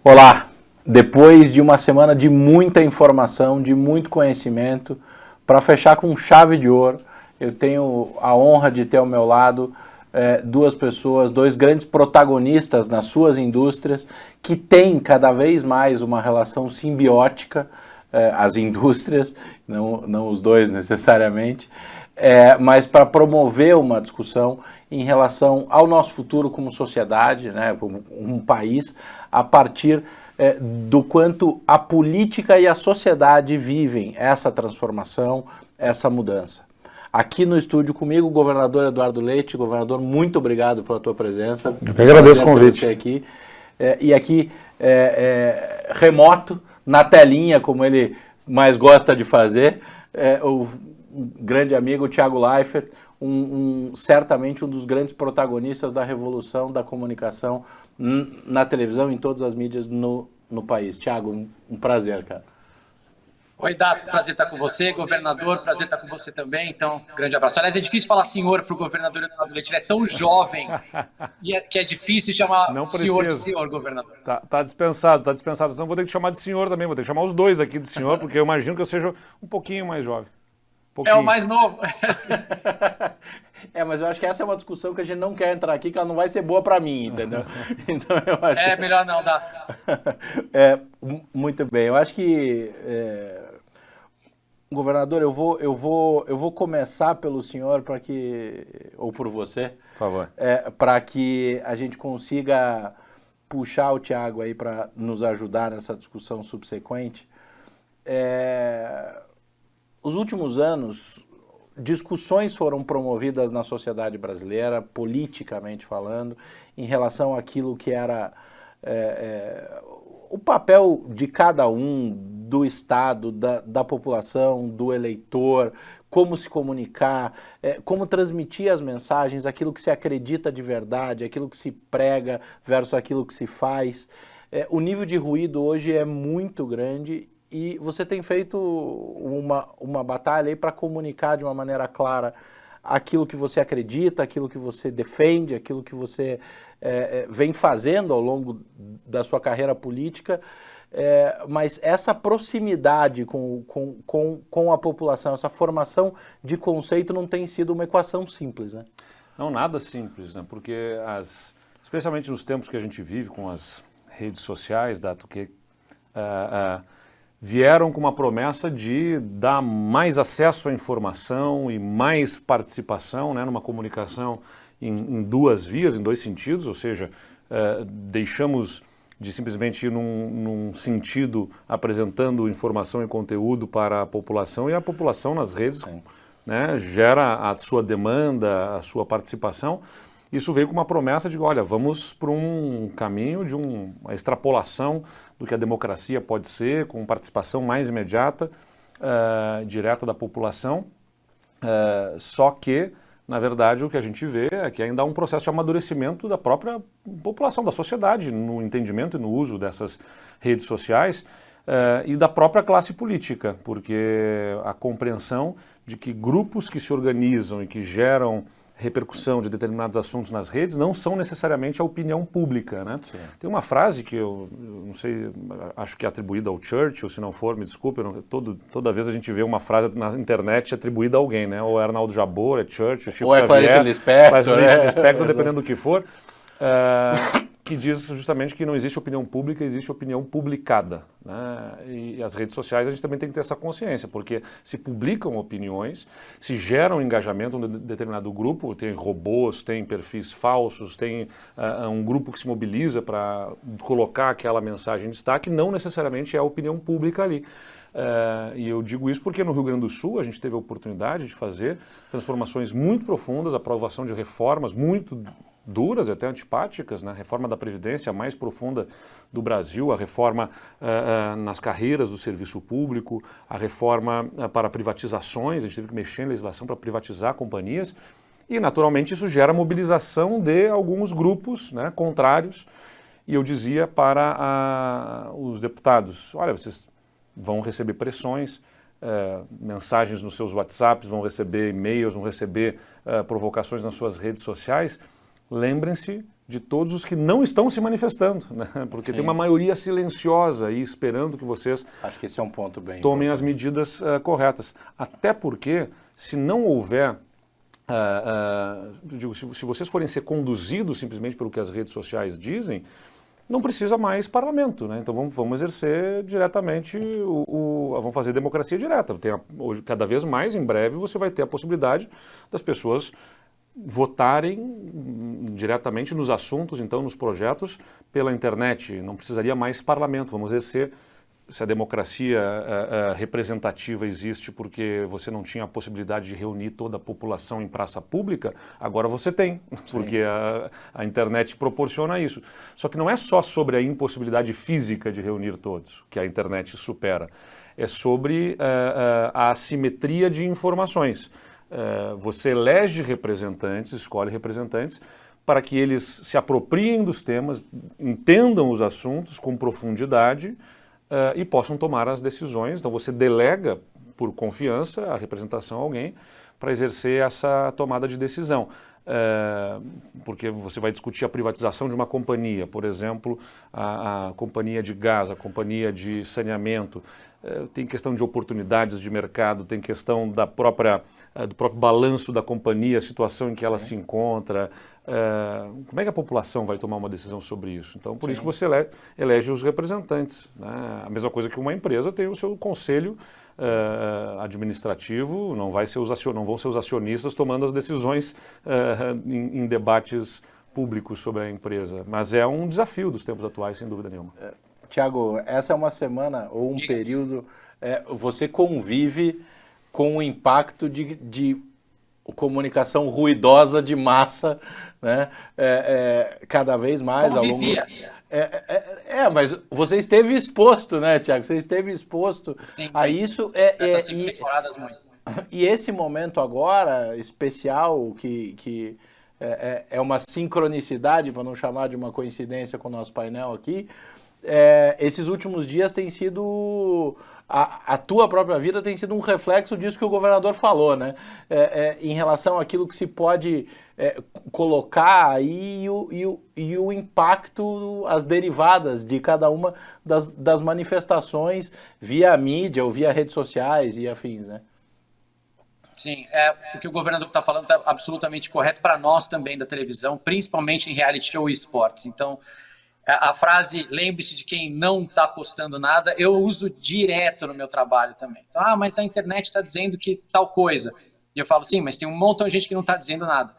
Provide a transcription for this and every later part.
Olá, depois de uma semana de muita informação, de muito conhecimento, para fechar com chave de ouro, eu tenho a honra de ter ao meu lado duas pessoas, dois grandes protagonistas nas suas indústrias, que têm cada vez mais uma relação simbiótica, as indústrias, não os dois necessariamente, mas para promover uma discussão em relação ao nosso futuro como sociedade, né, como um país, a partir do quanto a política e a sociedade vivem essa transformação, essa mudança. Aqui no estúdio comigo, o governador Eduardo Leite. Governador, muito obrigado pela tua presença. Eu que agradeço o convite. Você aqui. E aqui, remoto, na telinha, como ele mais gosta de fazer, o grande amigo Thiago Leifert, certamente um dos grandes protagonistas da revolução da comunicação na televisão, em todas as mídias no país. Thiago, um prazer, cara. Oi, Dato, prazer estar com você, governador, prazer estar com você também, então, grande abraço. Aliás, é difícil falar senhor para o governador Eduardo Leite, ele é tão jovem que é difícil chamar senhor de senhor, governador. Tá dispensado, senão vou ter que chamar de senhor também, vou ter que chamar os dois aqui de senhor, porque eu imagino que eu seja um pouquinho mais jovem. É o mais novo. Mas eu acho que essa é uma discussão que a gente não quer entrar aqui, que ela não vai ser boa para mim, entendeu? Então, eu acho melhor não, Dato. Muito bem, eu acho que... Governador, eu vou começar pelo senhor ou por você, por favor, para que a gente consiga puxar o Thiago aí para nos ajudar nessa discussão subsequente. Os últimos anos, discussões foram promovidas na sociedade brasileira, politicamente falando, em relação àquilo que era o papel de cada um, do Estado, da população, do eleitor, como se comunicar, como transmitir as mensagens, aquilo que se acredita de verdade, aquilo que se prega versus aquilo que se faz. O nível de ruído hoje é muito grande e você tem feito uma batalha aí para comunicar de uma maneira clara aquilo que você acredita, aquilo que você defende, aquilo que você vem fazendo ao longo da sua carreira política. Mas essa proximidade com a população, essa formação de conceito não tem sido uma equação simples, né? Não, nada simples, né? Porque especialmente nos tempos que a gente vive com as redes sociais, Dato, que vieram com uma promessa de dar mais acesso à informação e mais participação, né, numa comunicação em duas vias, em dois sentidos, ou seja, deixamos de simplesmente ir num sentido apresentando informação e conteúdo para a população, e a população nas redes, né, gera a sua demanda, a sua participação. Isso veio com uma promessa de, olha, vamos para um caminho de uma extrapolação do que a democracia pode ser, com participação mais imediata, direta da população, só que, na verdade, o que a gente vê é que ainda há um processo de amadurecimento da própria população, da sociedade, no entendimento e no uso dessas redes sociais e da própria classe política, porque a compreensão de que grupos que se organizam e que geram repercussão de determinados assuntos nas redes não são necessariamente a opinião pública, né? Tem uma frase que eu não sei, acho que é atribuída ao Churchill, se não for, me desculpe, toda vez a gente vê uma frase na internet atribuída a alguém, né? Ou é Arnaldo Jabor, é Churchill, Chico Xavier, Clarice Lispector, dependendo do que for, que diz justamente que não existe opinião pública, existe opinião publicada, né? E as redes sociais a gente também tem que ter essa consciência, porque se publicam opiniões, se geram engajamento em um determinado grupo, tem robôs, tem perfis falsos, tem um grupo que se mobiliza para colocar aquela mensagem em destaque, não necessariamente é a opinião pública ali. E eu digo isso porque no Rio Grande do Sul a gente teve a oportunidade de fazer transformações muito profundas, aprovação de reformas muito duras, até antipáticas, né? A reforma da Previdência, a mais profunda do Brasil, a reforma nas carreiras do serviço público, a reforma para privatizações, a gente teve que mexer em legislação para privatizar companhias, e naturalmente isso gera mobilização de alguns grupos, né, contrários, e eu dizia para os deputados, olha, vocês vão receber pressões, mensagens nos seus WhatsApps, vão receber e-mails, vão receber provocações nas suas redes sociais. Lembrem-se de todos os que não estão se manifestando, né? Porque tem uma maioria silenciosa aí esperando que vocês acho que esse é um ponto bem tomem importante. as medidas corretas. Até porque, se não houver, digo, se vocês forem ser conduzidos simplesmente pelo que as redes sociais dizem, não precisa mais parlamento, né? Então vamos exercer diretamente, vamos fazer democracia direta. Hoje, cada vez mais, em breve, você vai ter a possibilidade das pessoas votarem diretamente nos assuntos, então nos projetos, pela internet. Não precisaria mais parlamento, vamos exercer. Se a democracia representativa existe porque você não tinha a possibilidade de reunir toda a população em praça pública, agora você tem, porque a internet proporciona isso. Só que não é só sobre a impossibilidade física de reunir todos, que a internet supera. É sobre a assimetria de informações. Você elege representantes, escolhe representantes, para que eles se apropriem dos temas, entendam os assuntos com profundidade, e possam tomar as decisões. Então você delega por confiança a representação a alguém para exercer essa tomada de decisão. Porque você vai discutir a privatização de uma companhia, por exemplo, a companhia de gás, a companhia de saneamento, tem questão de oportunidades de mercado, tem questão do próprio balanço da companhia, a situação em que ela se encontra. Como é que a população vai tomar uma decisão sobre isso? Então, por isso que você elege os representantes, né? A mesma coisa que uma empresa tem o seu conselho administrativo, não vão ser os acionistas tomando as decisões em debates públicos sobre a empresa. Mas é um desafio dos tempos atuais, sem dúvida nenhuma. Tiago, essa é uma semana ou um período, você convive com o impacto de comunicação ruidosa de massa, né? Cada vez mais ao longo... mas você esteve exposto, né, Tiago? Você esteve exposto a isso. Essas 5 temporadas muito. E esse momento agora, especial, que é uma sincronicidade, para não chamar de uma coincidência com o nosso painel aqui, esses últimos dias tem sido... A tua própria vida tem sido um reflexo disso que o governador falou, né? Em relação àquilo que se pode colocar aí e o impacto, as derivadas de cada uma das manifestações via mídia ou via redes sociais e afins, né? Sim, o que o governador está falando está absolutamente correto para nós também da televisão, principalmente em reality show e esportes. Então, a frase, lembre-se de quem não está postando nada, eu uso direto no meu trabalho também. Então, mas a internet está dizendo que tal coisa. E eu falo, sim, mas tem um montão de gente que não está dizendo nada.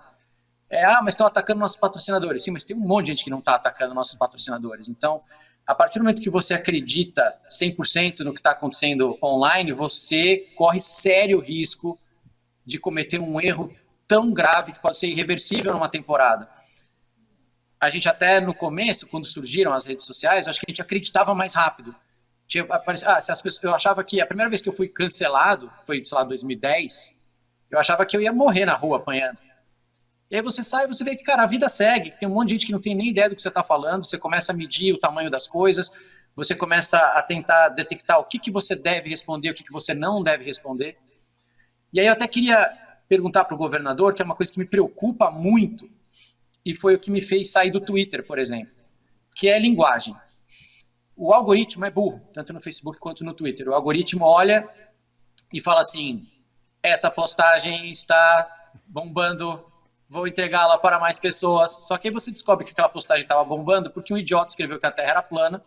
Mas estão atacando nossos patrocinadores. Sim, mas tem um monte de gente que não está atacando nossos patrocinadores. Então, a partir do momento que você acredita 100% no que está acontecendo online, você corre sério risco de cometer um erro tão grave que pode ser irreversível numa temporada. A gente até no começo, quando surgiram as redes sociais, acho que a gente acreditava mais rápido. Eu achava que a primeira vez que eu fui cancelado, foi, sei lá, 2010, eu achava que eu ia morrer na rua apanhando. E aí você sai e você vê que, cara, a vida segue, tem um monte de gente que não tem nem ideia do que você está falando, você começa a medir o tamanho das coisas, você começa a tentar detectar o que você deve responder, o que você não deve responder. E aí eu até queria perguntar para o governador, que é uma coisa que me preocupa muito, e foi o que me fez sair do Twitter, por exemplo, que é linguagem. O algoritmo é burro, tanto no Facebook quanto no Twitter. O algoritmo olha e fala assim, essa postagem está bombando, vou entregá-la para mais pessoas. Só que aí você descobre que aquela postagem estava bombando porque um idiota escreveu que a Terra era plana,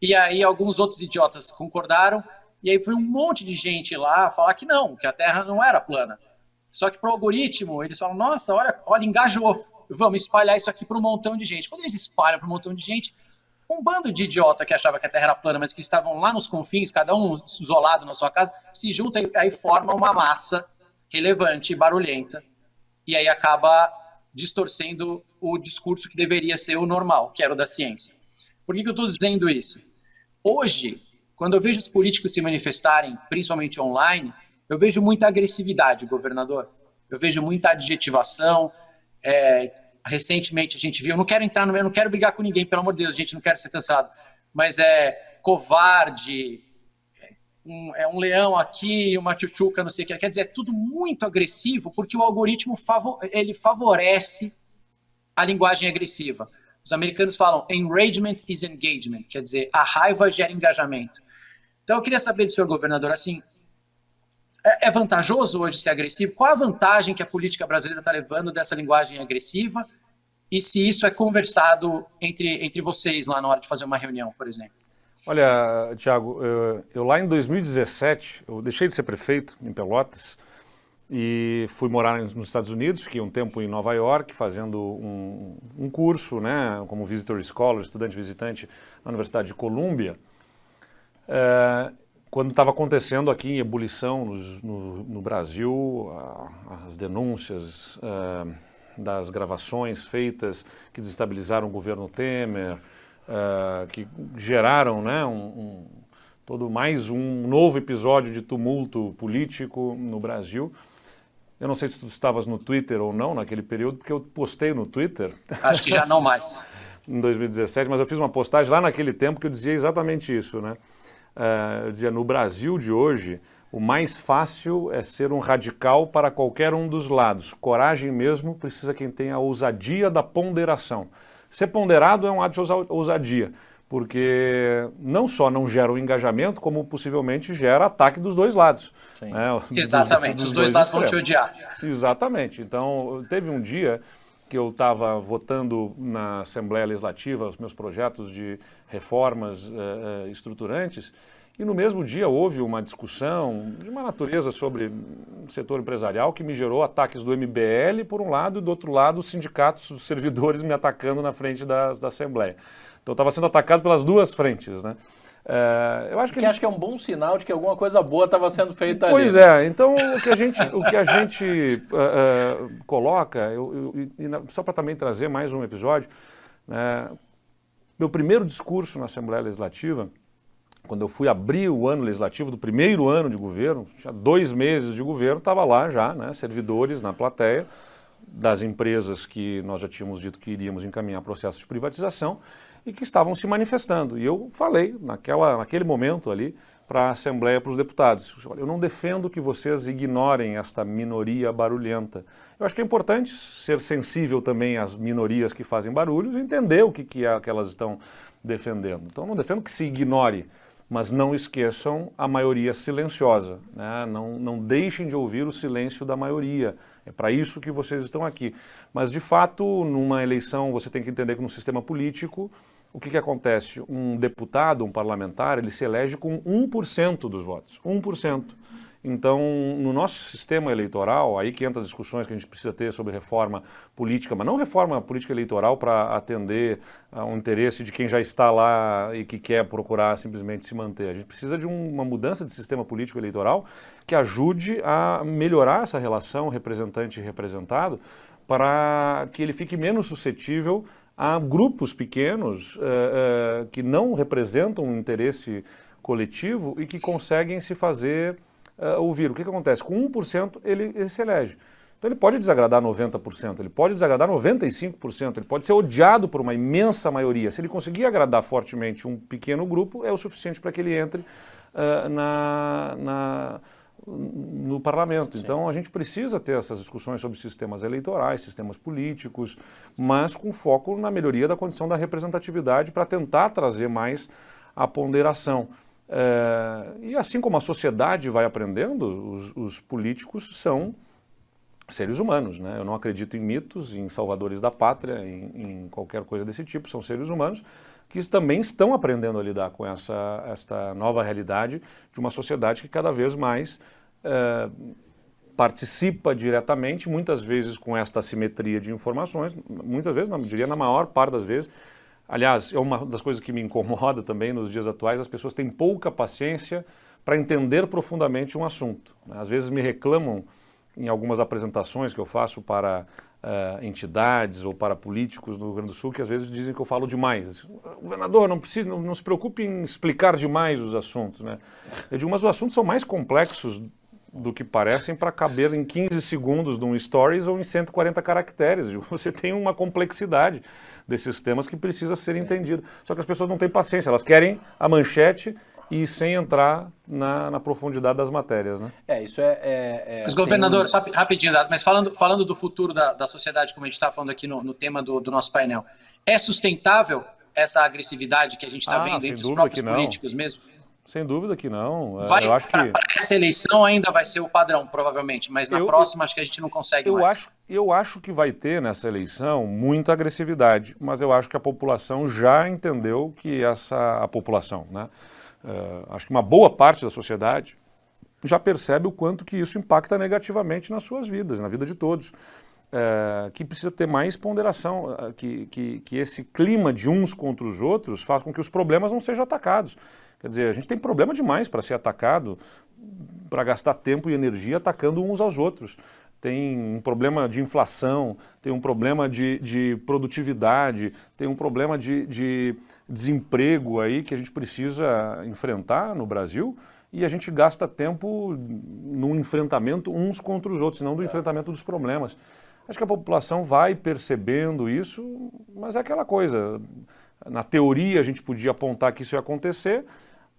e aí alguns outros idiotas concordaram, e aí foi um monte de gente lá falar que não, que a Terra não era plana. Só que para o algoritmo, eles falam, nossa, olha, engajou. Vamos espalhar isso aqui para um montão de gente. Quando eles espalham para um montão de gente, um bando de idiota que achava que a Terra era plana, mas que estavam lá nos confins, cada um isolado na sua casa, se junta e aí forma uma massa relevante e barulhenta. E aí acaba distorcendo o discurso que deveria ser o normal, que era o da ciência. Por que eu estou dizendo isso? Hoje, quando eu vejo os políticos se manifestarem, principalmente online, eu vejo muita agressividade, governador. Eu vejo muita adjetivação. Recentemente a gente viu, eu não quero brigar com ninguém, pelo amor de Deus, gente, não quero ser cancelado, mas covarde, um leão aqui, uma tchutchuca, não sei o que, quer dizer, é tudo muito agressivo, porque o algoritmo ele favorece a linguagem agressiva. Os americanos falam enragement is engagement, quer dizer, a raiva gera engajamento. Então eu queria saber do senhor governador, assim, é vantajoso hoje ser agressivo? Qual a vantagem que a política brasileira está levando dessa linguagem agressiva? E se isso é conversado entre vocês lá na hora de fazer uma reunião, por exemplo? Olha, Thiago, eu lá em 2017, eu deixei de ser prefeito em Pelotas e fui morar nos Estados Unidos, fiquei um tempo em Nova York fazendo um curso, né, como visitor scholar, estudante visitante na Universidade de Colômbia, quando estava acontecendo aqui em ebulição no Brasil as denúncias das gravações feitas que desestabilizaram o governo Temer, que geraram, né, mais um novo episódio de tumulto político no Brasil. Eu não sei se tu estavas no Twitter ou não naquele período, porque eu postei no Twitter. Acho que já não mais. Em 2017, mas eu fiz uma postagem lá naquele tempo que eu dizia exatamente isso, né? Eu dizia, no Brasil de hoje, o mais fácil é ser um radical para qualquer um dos lados. Coragem mesmo precisa quem tem a ousadia da ponderação. Ser ponderado é um ato de ousadia, porque não só não gera o engajamento, como possivelmente gera ataque dos dois lados. Né? Exatamente, os dois lados vão te odiar. Exatamente. Então, teve um dia que eu estava votando na Assembleia Legislativa os meus projetos de reformas estruturantes, e no mesmo dia houve uma discussão de uma natureza sobre o setor empresarial que me gerou ataques do MBL por um lado e do outro lado os sindicatos dos servidores me atacando na frente da Assembleia. Então estava sendo atacado pelas duas frentes, né? Eu acho que é um bom sinal de que alguma coisa boa estava sendo feita ali. Pois é, então o que a gente coloca, só para também trazer mais um episódio, meu primeiro discurso na Assembleia Legislativa, quando eu fui abrir o ano legislativo do primeiro ano de governo, tinha 2 meses de governo, estava lá já, né, servidores na plateia das empresas que nós já tínhamos dito que iríamos encaminhar processo de privatização e que estavam se manifestando. E eu falei naquele momento ali para a Assembleia, para os deputados, eu não defendo que vocês ignorem esta minoria barulhenta. Eu acho que é importante ser sensível também às minorias que fazem barulhos e entender o que elas estão defendendo. Então não defendo que se ignore, mas não esqueçam a maioria silenciosa, né? Não deixem de ouvir o silêncio da maioria, é para isso que vocês estão aqui. Mas de fato, numa eleição, você tem que entender que no sistema político, o que acontece? Um deputado, um parlamentar, ele se elege com 1% dos votos, 1%. Então, no nosso sistema eleitoral, aí que entra as discussões que a gente precisa ter sobre reforma política, mas não reforma política eleitoral para atender ao interesse de quem já está lá e que quer procurar simplesmente se manter. A gente precisa de uma mudança de sistema político eleitoral que ajude a melhorar essa relação representante e representado para que ele fique menos suscetível a grupos pequenos que não representam um interesse coletivo e que conseguem se fazer ouvir. O que acontece? Com 1% ele se elege. Então ele pode desagradar 90%, ele pode desagradar 95%, ele pode ser odiado por uma imensa maioria. Se ele conseguir agradar fortemente um pequeno grupo, é o suficiente para que ele entre no parlamento. Sim. Então a gente precisa ter essas discussões sobre sistemas eleitorais, sistemas políticos, mas com foco na melhoria da condição da representatividade para tentar trazer mais a ponderação. E assim como a sociedade vai aprendendo, os políticos são seres humanos, né? Eu não acredito em mitos, em salvadores da pátria, em qualquer coisa desse tipo, são seres humanos que também estão aprendendo a lidar com esta nova realidade de uma sociedade que cada vez mais participa diretamente, muitas vezes com esta assimetria de informações, muitas vezes, não, eu diria na maior parte das vezes. Aliás, é uma das coisas que me incomoda também nos dias atuais, as pessoas têm pouca paciência para entender profundamente um assunto. Às vezes me reclamam em algumas apresentações que eu faço para entidades ou para políticos no Rio Grande do Sul, que às vezes dizem que eu falo demais. Governador, não se preocupe em explicar demais os assuntos, né? Eu digo, mas os assuntos são mais complexos do que parecem para caber em 15 segundos de um stories ou em 140 caracteres. Você tem uma complexidade desses temas que precisa ser entendida. Só que as pessoas não têm paciência, elas querem a manchete e sem entrar na profundidade das matérias, né? Isso Mas, governador, rapidinho, mas falando do futuro da sociedade, como a gente está falando aqui no tema do nosso painel, é sustentável essa agressividade que a gente está vendo entre os próprios políticos mesmo? Sem dúvida que não. Eu acho que essa eleição ainda vai ser o padrão, provavelmente, mas na próxima acho que a gente não consegue mais. Eu acho que vai ter nessa eleição muita agressividade, mas eu acho que a população já entendeu que a população, né? Acho que uma boa parte da sociedade já percebe o quanto que isso impacta negativamente nas suas vidas, na vida de todos. Que precisa ter mais ponderação, que esse clima de uns contra os outros faz com que os problemas não sejam atacados. Quer dizer, a gente tem problema demais para ser atacado, para gastar tempo e energia atacando uns aos outros. Tem um problema de inflação, tem um problema de produtividade, tem um problema de desemprego aí que a gente precisa enfrentar no Brasil, e a gente gasta tempo no enfrentamento uns contra os outros, não do enfrentamento dos problemas. Acho que a população vai percebendo isso, mas é aquela coisa. Na teoria a gente podia apontar que isso ia acontecer,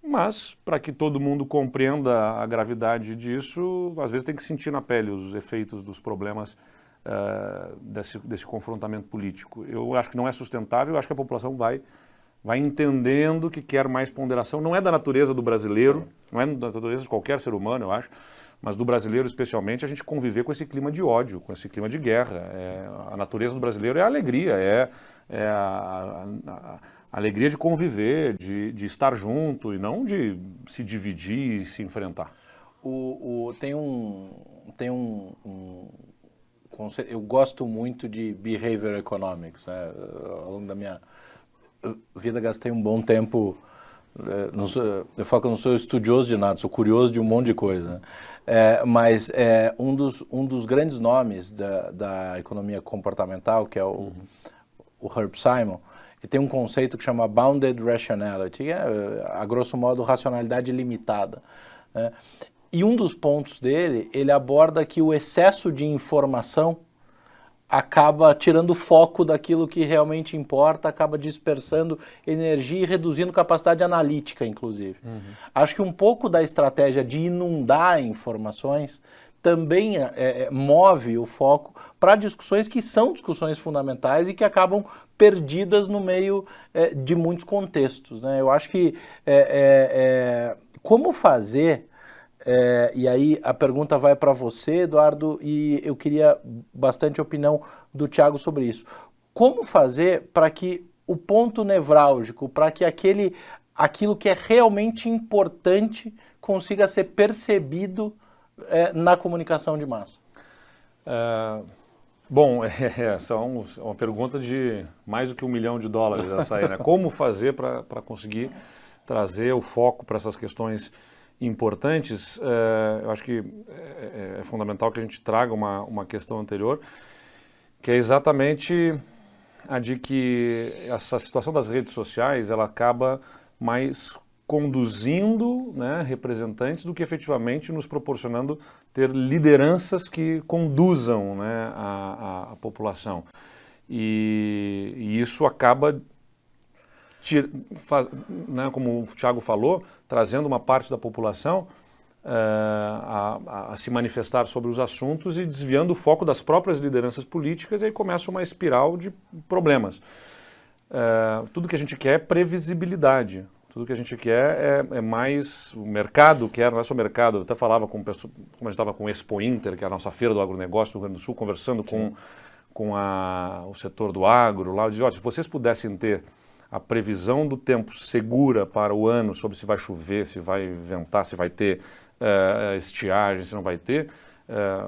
mas para que todo mundo compreenda a gravidade disso, às vezes tem que sentir na pele os efeitos dos problemas desse confrontamento político. Eu acho que não é sustentável, eu acho que a população vai entendendo que quer mais ponderação. Não é da natureza do brasileiro, não é da natureza de qualquer ser humano, eu acho, mas do brasileiro especialmente, a gente conviver com esse clima de ódio, com esse clima de guerra. A natureza do brasileiro é a alegria, a alegria de conviver, de estar junto e não de se dividir e se enfrentar. Tem um conceito, eu gosto muito de behavior economics, né? Ao longo da minha vida gastei um bom tempo, eu falo que eu não sou estudioso de nada, sou curioso de um monte de coisa, né? Mas um dos grandes nomes da economia comportamental, que é o Herb Simon, ele tem um conceito que chama Bounded Rationality, que a grosso modo, racionalidade limitada, né? E um dos pontos dele, ele aborda que o excesso de informação acaba tirando o foco daquilo que realmente importa, acaba dispersando energia e reduzindo capacidade analítica, inclusive. Acho que um pouco da estratégia de inundar informações também move o foco para discussões que são discussões fundamentais e que acabam perdidas no meio de muitos contextos, né? Eu acho que como fazer, e aí a pergunta vai para você, Eduardo, e eu queria bastante a opinião do Thiago sobre isso. Como fazer para que o ponto nevrálgico, para que aquilo que é realmente importante consiga ser percebido na comunicação de massa? Bom, essa é uma pergunta de mais do que $1 milhão essa aí, né? Como fazer para conseguir trazer o foco para essas questões importantes? Eu acho que é fundamental que a gente traga uma questão anterior, que é exatamente a de que essa situação das redes sociais, ela acaba mais conduzindo, né, representantes do que efetivamente nos proporcionando ter lideranças que conduzam, né, a população. E isso acaba, né, como o Thiago falou, trazendo uma parte da população a se manifestar sobre os assuntos e desviando o foco das próprias lideranças políticas, e aí começa uma espiral de problemas. Tudo que a gente quer é previsibilidade. Tudo que a gente quer é mais o mercado, não é só o mercado. Eu até falava como a gente estava com o Expo Inter, que é a nossa feira do agronegócio do Rio Grande do Sul, conversando com o setor do agro lá. Eu dizia, se vocês pudessem ter a previsão do tempo segura para o ano, sobre se vai chover, se vai ventar, se vai ter estiagem, se não vai ter,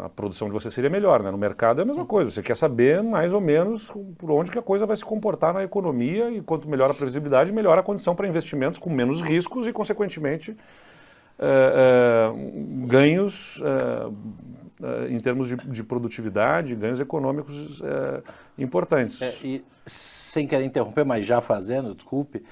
a produção de você seria melhor, né? No mercado é a mesma coisa, você quer saber mais ou menos por onde que a coisa vai se comportar na economia, e quanto melhor a previsibilidade, melhor a condição para investimentos com menos riscos e, consequentemente, ganhos em termos de produtividade, ganhos econômicos importantes. E sem querer interromper, mas já fazendo, desculpe,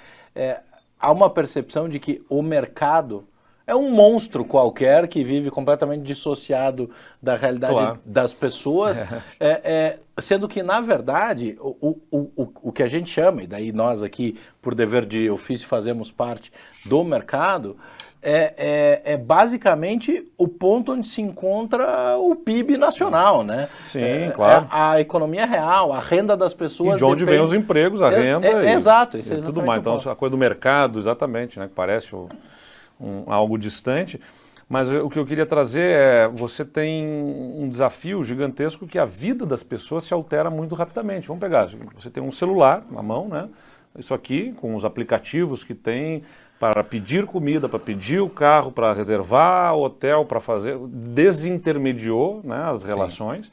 há uma percepção de que o mercado é um monstro qualquer que vive completamente dissociado da realidade das pessoas, sendo que, na verdade, o que a gente chama, e daí nós aqui, por dever de ofício, fazemos parte do mercado, é basicamente o ponto onde se encontra o PIB nacional, né? Sim, claro. A economia real, a renda das pessoas. E de onde vem os empregos, a renda exato, e tudo mais. Então, a coisa do mercado, exatamente, né? Que parece algo distante. Mas o que eu queria trazer é, você tem um desafio gigantesco que a vida das pessoas se altera muito rapidamente. Vamos pegar, você tem um celular na mão, né? Isso aqui, com os aplicativos que tem para pedir comida, para pedir o carro, para reservar o hotel, para fazer, desintermediou, né, as relações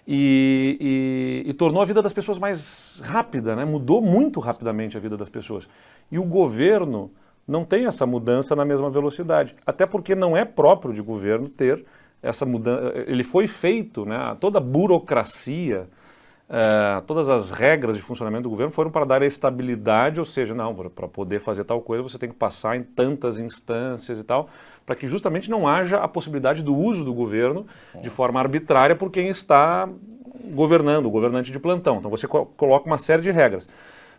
e tornou a vida das pessoas mais rápida, né? Mudou muito rapidamente a vida das pessoas. E o governo não tem essa mudança na mesma velocidade, até porque não é próprio de governo ter essa mudança. Ele foi feito, né, toda a burocracia, todas as regras de funcionamento do governo foram para dar estabilidade, ou seja, não, para poder fazer tal coisa você tem que passar em tantas instâncias e tal, para que justamente não haja a possibilidade do uso do governo de forma arbitrária por quem está governando, o governante de plantão. Então você coloca uma série de regras.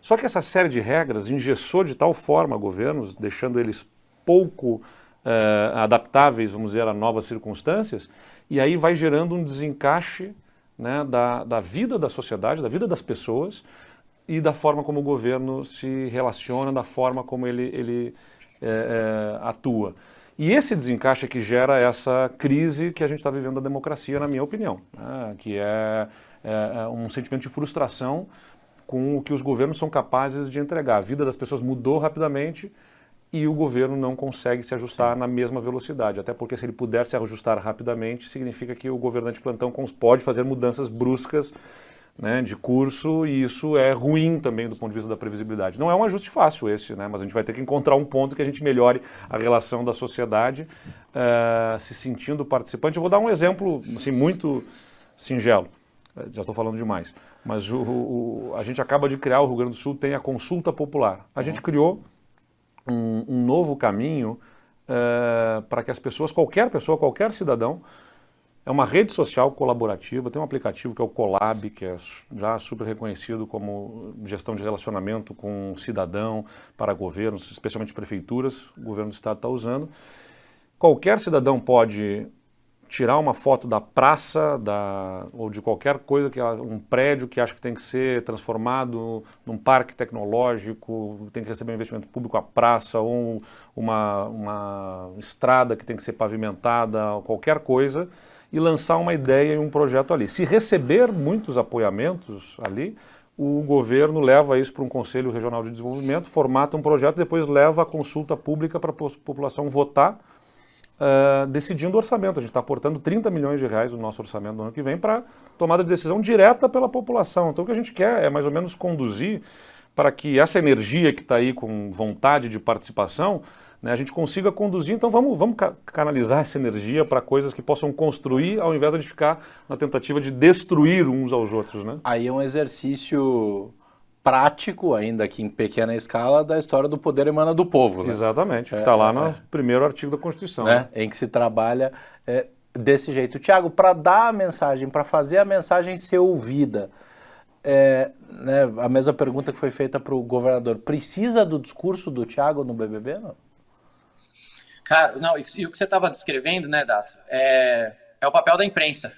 Só que essa série de regras engessou de tal forma governos, deixando eles pouco adaptáveis, vamos dizer, a novas circunstâncias, e aí vai gerando um desencaixe, né, da vida da sociedade, da vida das pessoas e da forma como o governo se relaciona, da forma como ele atua. E esse desencaixe é que gera essa crise que a gente está vivendo da democracia, na minha opinião, né, que é um sentimento de frustração com o que os governos são capazes de entregar. A vida das pessoas mudou rapidamente e o governo não consegue se ajustar na mesma velocidade, até porque se ele puder se ajustar rapidamente, significa que o governante de plantão pode fazer mudanças bruscas, né, de curso, e isso é ruim também do ponto de vista da previsibilidade. Não é um ajuste fácil esse, né, mas a gente vai ter que encontrar um ponto que a gente melhore a relação da sociedade se sentindo participante. Eu vou dar um exemplo assim, muito singelo, já estou falando demais, mas a gente acaba de criar, o Rio Grande do Sul tem a consulta popular. A gente criou um novo caminho para que as pessoas, qualquer pessoa, qualquer cidadão, é uma rede social colaborativa, tem um aplicativo que é o Colab, que é já super reconhecido como gestão de relacionamento com cidadão para governos, especialmente prefeituras, o governo do estado está usando. Qualquer cidadão pode tirar uma foto da praça ou de qualquer coisa, um prédio que acha que tem que ser transformado num parque tecnológico, tem que receber um investimento público, a praça, ou uma estrada que tem que ser pavimentada, qualquer coisa, e lançar uma ideia e um projeto ali. Se receber muitos apoiamentos ali, o governo leva isso para um Conselho Regional de Desenvolvimento, formata um projeto, depois leva a consulta pública para a população votar, decidindo o orçamento. A gente está aportando 30 milhões de reais no nosso orçamento no ano que vem para tomada de decisão direta pela população. Então o que a gente quer é mais ou menos conduzir para que essa energia que está aí com vontade de participação, né, a gente consiga conduzir. Então vamos canalizar essa energia para coisas que possam construir ao invés de ficar na tentativa de destruir uns aos outros, né? Aí é um exercício prático, ainda que em pequena escala, da história do poder emana do povo. Né? Exatamente, que está lá no primeiro artigo da Constituição. Né? Em que se trabalha desse jeito. Tiago, para dar a mensagem, para fazer a mensagem ser ouvida, né, a mesma pergunta que foi feita para o governador, precisa do discurso do Tiago no BBB, não? Cara, não, e o que você estava descrevendo, né, Dato, é o papel da imprensa,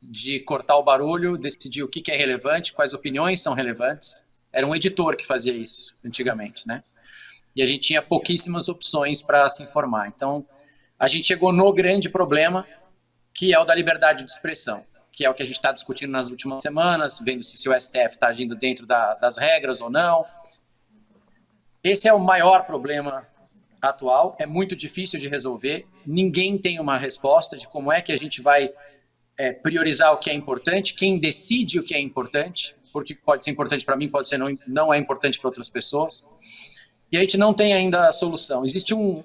de cortar o barulho, decidir o que é relevante, quais opiniões são relevantes. Era um editor que fazia isso antigamente, né? E a gente tinha pouquíssimas opções para se informar. Então, a gente chegou no grande problema, que é o da liberdade de expressão, que é o que a gente está discutindo nas últimas semanas, vendo se o STF está agindo dentro das regras ou não. Esse é o maior problema atual, é muito difícil de resolver, ninguém tem uma resposta de como é que a gente vai priorizar o que é importante, quem decide o que é importante, porque pode ser importante para mim, pode ser não é importante para outras pessoas, e a gente não tem ainda a solução. Existe um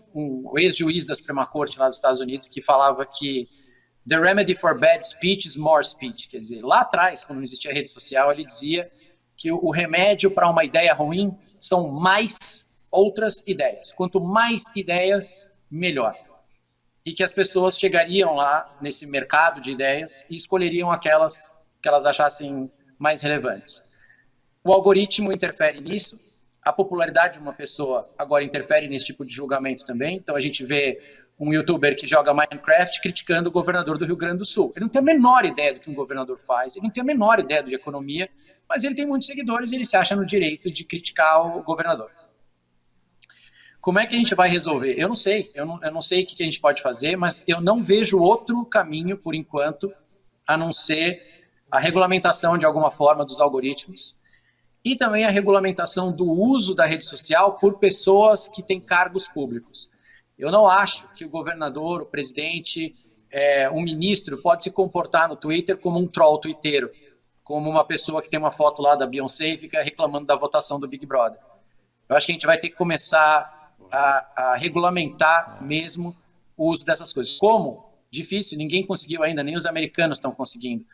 ex-juiz da Suprema Corte lá dos Estados Unidos que falava que the remedy for bad speech is more speech, quer dizer, lá atrás, quando não existia rede social, ele dizia que o remédio para uma ideia ruim são mais outras ideias. Quanto mais ideias, melhor. E que as pessoas chegariam lá nesse mercado de ideias e escolheriam aquelas que elas achassem mais relevantes. O algoritmo interfere nisso, a popularidade de uma pessoa agora interfere nesse tipo de julgamento também. Então a gente vê um youtuber que joga Minecraft criticando o governador do Rio Grande do Sul. Ele não tem a menor ideia do que um governador faz, ele não tem a menor ideia de economia, mas ele tem muitos seguidores e ele se acha no direito de criticar o governador. Como é que a gente vai resolver? Eu não sei. Eu não sei o que a gente pode fazer, mas eu não vejo outro caminho, por enquanto, a não ser a regulamentação, de alguma forma, dos algoritmos e também a regulamentação do uso da rede social por pessoas que têm cargos públicos. Eu não acho que o governador, o presidente, um ministro pode se comportar no Twitter como um troll twitteiro, como uma pessoa que tem uma foto lá da Beyoncé e fica reclamando da votação do Big Brother. Eu acho que a gente vai ter que começar a regulamentar mesmo o uso dessas coisas. Como? Difícil, ninguém conseguiu ainda, nem os americanos estão conseguindo.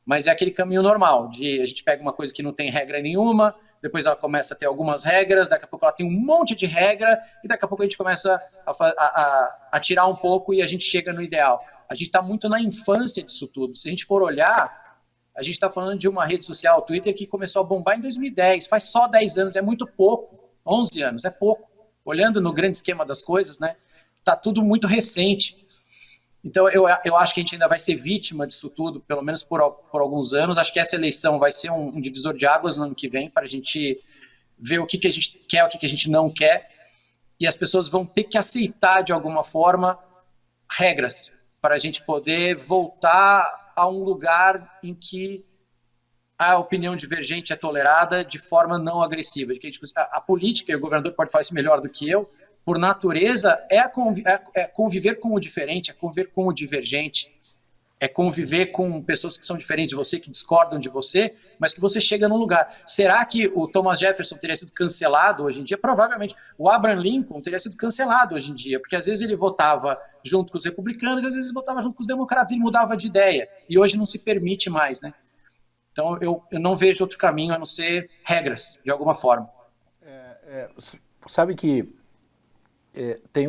Mas é aquele caminho normal, de a gente pega uma coisa que não tem regra nenhuma, depois ela começa a ter algumas regras, daqui a pouco ela tem um monte de regra, e daqui a pouco a gente começa a tirar um pouco e a gente chega no ideal. A gente está muito na infância disso tudo. Se a gente for olhar, a gente está falando de uma rede social, o Twitter, que começou a bombar em 2010, faz só 10 anos, é muito pouco, 11 anos, é pouco. Olhando no grande esquema das coisas, né, tá tudo muito recente. Então, eu acho que a gente ainda vai ser vítima disso tudo, pelo menos por alguns anos. Acho que essa eleição vai ser um divisor de águas no ano que vem, para a gente ver o que a gente quer, o que a gente não quer, e as pessoas vão ter que aceitar, de alguma forma, regras, para a gente poder voltar a um lugar em que a opinião divergente é tolerada de forma não agressiva. A política, e o governador pode fazer isso melhor do que eu, por natureza, é conviver com o diferente, é conviver com o divergente, é conviver com pessoas que são diferentes de você, que discordam de você, mas que você chega num lugar. Será que o Thomas Jefferson teria sido cancelado hoje em dia? Provavelmente. O Abraham Lincoln teria sido cancelado hoje em dia, porque às vezes ele votava junto com os republicanos, às vezes ele votava junto com os democratas, ele mudava de ideia, e hoje não se permite mais, né? Então, eu não vejo outro caminho a não ser regras, de alguma forma. Sabe que tem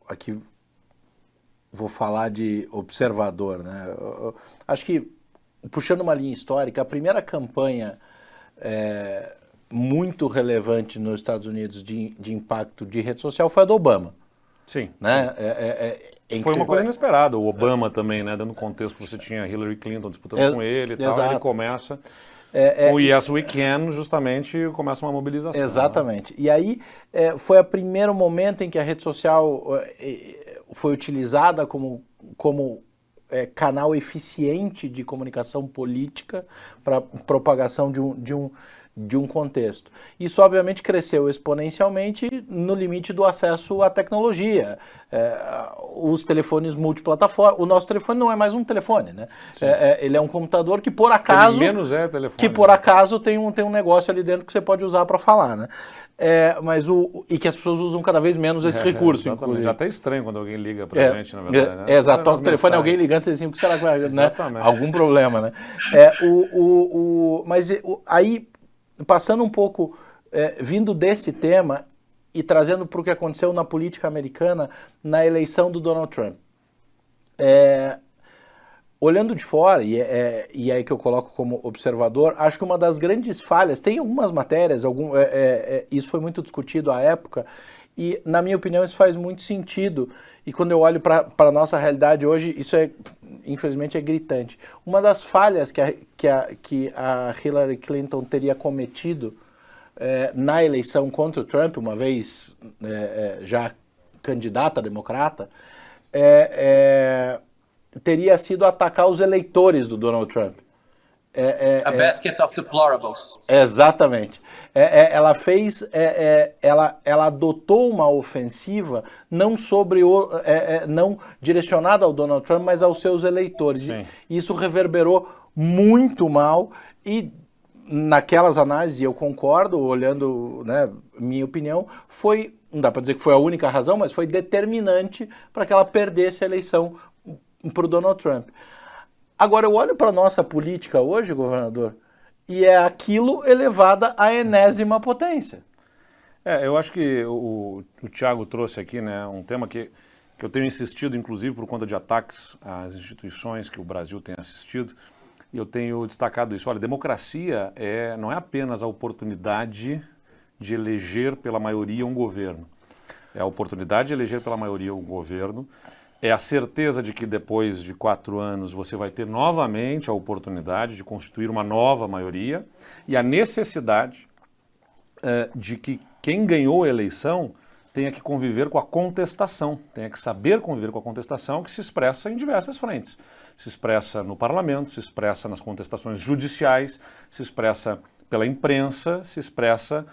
aqui vou falar de observador, né? Eu acho que, puxando uma linha histórica, a primeira campanha muito relevante nos Estados Unidos de impacto de rede social foi a do Obama. Sim. Né? Foi uma coisa inesperada. O Obama também, né? Dando contexto que você tinha Hillary Clinton disputando com ele e tal, exato. Ele começa... o Yes We Can, justamente, começa uma mobilização. Exatamente. Né? E aí foi o primeiro momento em que a rede social foi utilizada como canal eficiente de comunicação política para propagação de um contexto. Isso, obviamente, cresceu exponencialmente no limite do acesso à tecnologia. Os telefones multiplataforma. O nosso telefone não é mais um telefone, né? Ele é um computador que, por acaso... Ele menos é telefone. Que, por acaso, tem um negócio ali dentro que você pode usar para falar, né? E que as pessoas usam cada vez menos esse recurso, inclusive. Já até estranho quando alguém liga pra gente, na verdade. Né? Exato, o telefone, alguém ligando, você diz assim, o que será que vai... Né? Algum problema, né? Mas aí... Passando um pouco, vindo desse tema e trazendo para o que aconteceu na política americana na eleição do Donald Trump. Olhando de fora, e aí que eu coloco como observador, acho que uma das grandes falhas, tem algumas matérias, isso foi muito discutido à época, e na minha opinião isso faz muito sentido, e quando eu olho para a nossa realidade hoje, isso infelizmente é gritante. Uma das falhas que a Hillary Clinton teria cometido na eleição contra o Trump, uma vez já candidata democrata, teria sido atacar os eleitores do Donald Trump. A basket of deplorables. Exatamente. Ela adotou uma ofensiva não não direcionada ao Donald Trump, mas aos seus eleitores. Sim. E isso reverberou muito mal e naquelas análises, e eu concordo, olhando, né, minha opinião, não dá para dizer que foi a única razão, mas foi determinante para que ela perdesse a eleição para o Donald Trump. Agora, eu olho para a nossa política hoje, governador, e é aquilo elevada à enésima potência. Eu acho que o Thiago trouxe aqui, né, um tema que eu tenho insistido, inclusive por conta de ataques às instituições que o Brasil tem assistido, e eu tenho destacado isso. Olha, democracia não é apenas a oportunidade de eleger pela maioria um governo. É a oportunidade de eleger pela maioria um governo, é a certeza de que depois de 4 anos você vai ter novamente a oportunidade de constituir uma nova maioria e a necessidade de que quem ganhou a eleição tenha que conviver com a contestação, tenha que saber conviver com a contestação que se expressa em diversas frentes. Se expressa no parlamento, se expressa nas contestações judiciais, se expressa pela imprensa, se expressa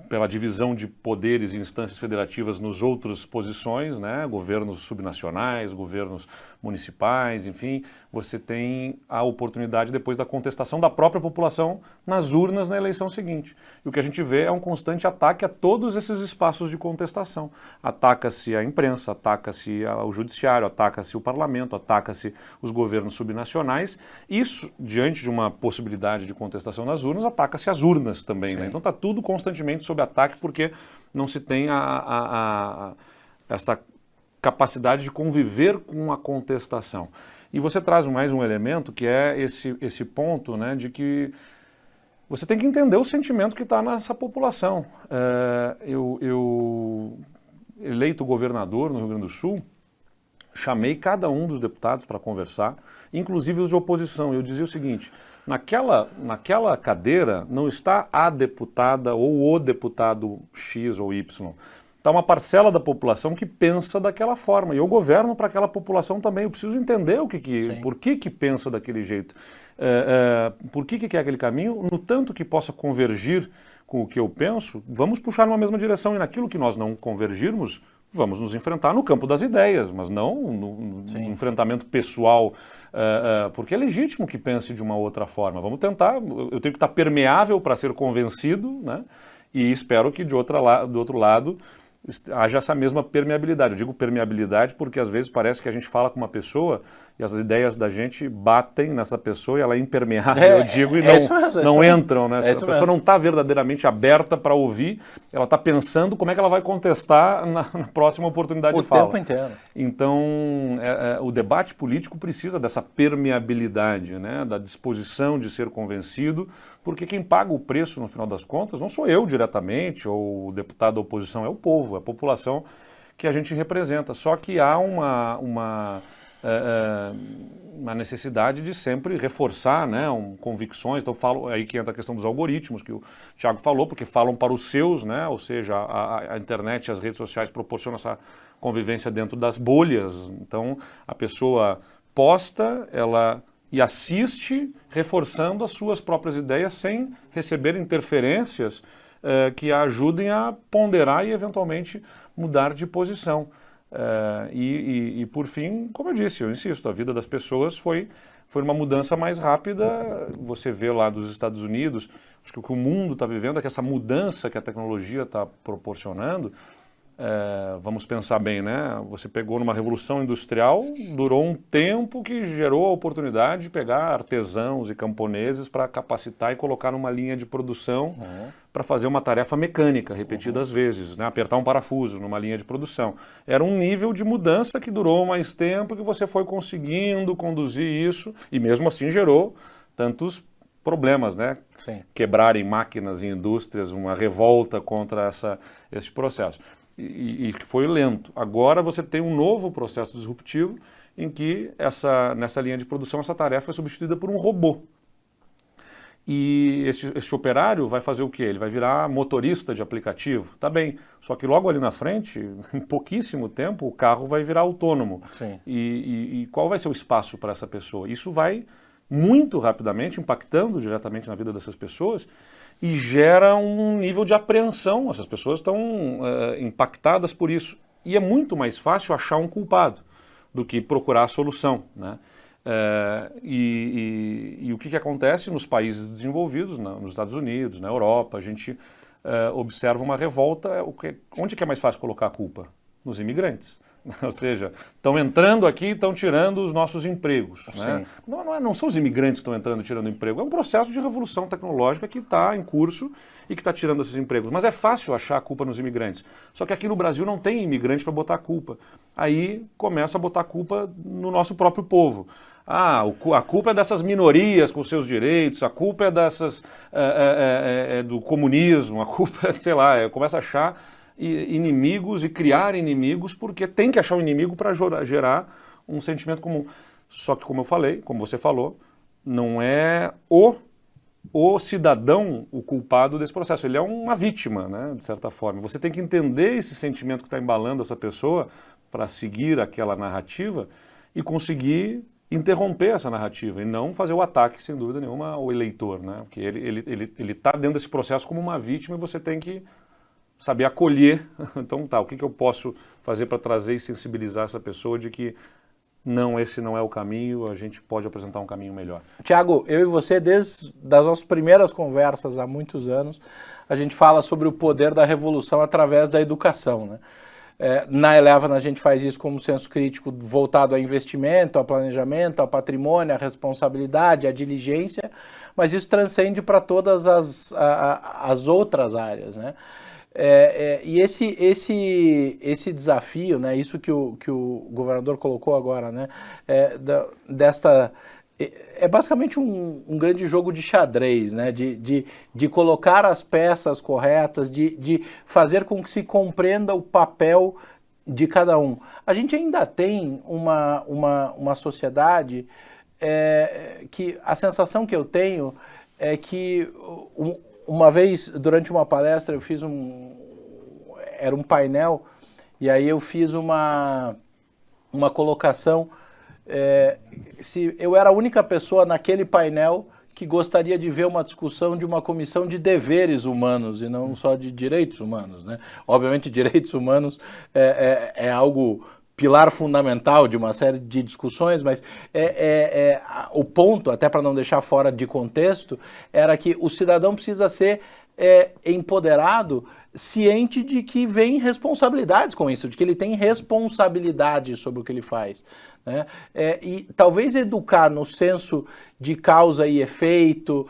pela divisão de poderes e instâncias federativas nos outras posições, né? Governos subnacionais, governos municipais, enfim, você tem a oportunidade depois da contestação da própria população nas urnas na eleição seguinte. E o que a gente vê é um constante ataque a todos esses espaços de contestação. Ataca-se a imprensa, ataca-se o judiciário, ataca-se o parlamento, ataca-se os governos subnacionais. Isso, diante de uma possibilidade de contestação nas urnas, ataca-se as urnas também, né? Então está tudo constantemente sob ataque porque não se tem essa capacidade de conviver com a contestação. E você traz mais um elemento que é esse ponto, né, de que você tem que entender o sentimento que está nessa população. Eu, eleito governador no Rio Grande do Sul, chamei cada um dos deputados para conversar, inclusive os de oposição. Eu dizia o seguinte: naquela cadeira não está a deputada ou o deputado X ou Y. Está uma parcela da população que pensa daquela forma. E eu governo para aquela população também. Eu preciso entender por que pensa daquele jeito. Por que quer aquele caminho. No tanto que possa convergir com o que eu penso, vamos puxar numa mesma direção. E naquilo que nós não convergirmos, vamos nos enfrentar no campo das ideias, mas não no enfrentamento pessoal, porque é legítimo que pense de uma outra forma. Vamos tentar, eu tenho que estar permeável para ser convencido, né? E espero que do outro lado haja essa mesma permeabilidade. Eu digo permeabilidade porque às vezes parece que a gente fala com uma pessoa e as ideias da gente batem nessa pessoa e ela é impermeável, eu digo, e não entram, né? A pessoa não está verdadeiramente aberta para ouvir, ela está pensando como é que ela vai contestar na próxima oportunidade de fala. O tempo inteiro. Então, o debate político precisa dessa permeabilidade, né? Da disposição de ser convencido, porque quem paga o preço, no final das contas, não sou eu diretamente, ou o deputado da oposição, é o povo, é a população que a gente representa. Só que há uma necessidade de sempre reforçar, né, convicções. Então falo aí que entra a questão dos algoritmos que o Thiago falou, porque falam para os seus, né, ou seja, a internet e as redes sociais proporcionam essa convivência dentro das bolhas. Então a pessoa posta, e assiste reforçando as suas próprias ideias sem receber interferências que a ajudem a ponderar e eventualmente mudar de posição. E por fim, como eu disse, eu insisto, a vida das pessoas foi uma mudança mais rápida. Você vê lá dos Estados Unidos, acho que o que o mundo está vivendo é que essa mudança que a tecnologia está proporcionando, vamos pensar bem, né? Você pegou numa revolução industrial, durou um tempo que gerou a oportunidade de pegar artesãos e camponeses para capacitar e colocar numa linha de produção para fazer uma tarefa mecânica repetidas vezes, né? Apertar um parafuso numa linha de produção. Era um nível de mudança que durou mais tempo, que você foi conseguindo conduzir isso e mesmo assim gerou tantos problemas, né? Sim. Quebrarem máquinas e indústrias, uma revolta contra esse processo. E que foi lento. Agora você tem um novo processo disruptivo em que nessa linha de produção essa tarefa é substituída por um robô. E esse operário vai fazer o quê? Ele vai virar motorista de aplicativo. Tá bem, só que logo ali na frente, em pouquíssimo tempo, o carro vai virar autônomo. Sim. E qual vai ser o espaço para essa pessoa? Isso vai muito rapidamente, impactando diretamente na vida dessas pessoas, e gera um nível de apreensão. Essas pessoas estão impactadas por isso. E é muito mais fácil achar um culpado do que procurar a solução, né? E o que acontece nos países desenvolvidos, nos Estados Unidos, na Europa, a gente observa uma revolta. Onde que é mais fácil colocar a culpa? Nos imigrantes. Ou seja, estão entrando aqui e estão tirando os nossos empregos. Né? Não são os imigrantes que estão entrando e tirando emprego, é um processo de revolução tecnológica que está em curso e que está tirando esses empregos. Mas é fácil achar a culpa nos imigrantes. Só que aqui no Brasil não tem imigrante para botar a culpa. Aí começa a botar a culpa no nosso próprio povo. A culpa é dessas minorias com seus direitos, a culpa é do comunismo, a culpa é, sei lá, começa a achar inimigos e criar inimigos, porque tem que achar um inimigo para gerar um sentimento comum. Só que, como eu falei, como você falou, não é o cidadão o culpado desse processo, ele é uma vítima, né, de certa forma. Você tem que entender esse sentimento que está embalando essa pessoa para seguir aquela narrativa e conseguir interromper essa narrativa e não fazer o ataque, sem dúvida nenhuma, ao eleitor, né? Porque ele está dentro desse processo como uma vítima e você tem que saber acolher. Então tá, o que eu posso fazer para trazer e sensibilizar essa pessoa de que não, esse não é o caminho, a gente pode apresentar um caminho melhor. Tiago, eu e você, desde as nossas primeiras conversas há muitos anos, a gente fala sobre o poder da revolução através da educação, né? Na Eleven a gente faz isso como senso crítico voltado ao investimento, ao planejamento, ao patrimônio, à responsabilidade, à diligência, mas isso transcende para todas as outras áreas, né? E esse desafio, né, isso que o governador colocou agora, né, é basicamente um grande jogo de xadrez, né, de colocar as peças corretas, de fazer com que se compreenda o papel de cada um. A gente ainda tem uma sociedade que a sensação que eu tenho é que uma vez, durante uma palestra, eu fiz era um painel, e aí eu fiz uma colocação, se eu era a única pessoa naquele painel que gostaria de ver uma discussão de uma comissão de deveres humanos e não só de direitos humanos, né? Obviamente, direitos humanos é algo pilar fundamental de uma série de discussões, mas o ponto, até para não deixar fora de contexto, era que o cidadão precisa ser empoderado, ciente de que vem responsabilidades com isso, de que ele tem responsabilidade sobre o que ele faz, né? E talvez educar no senso de causa e efeito,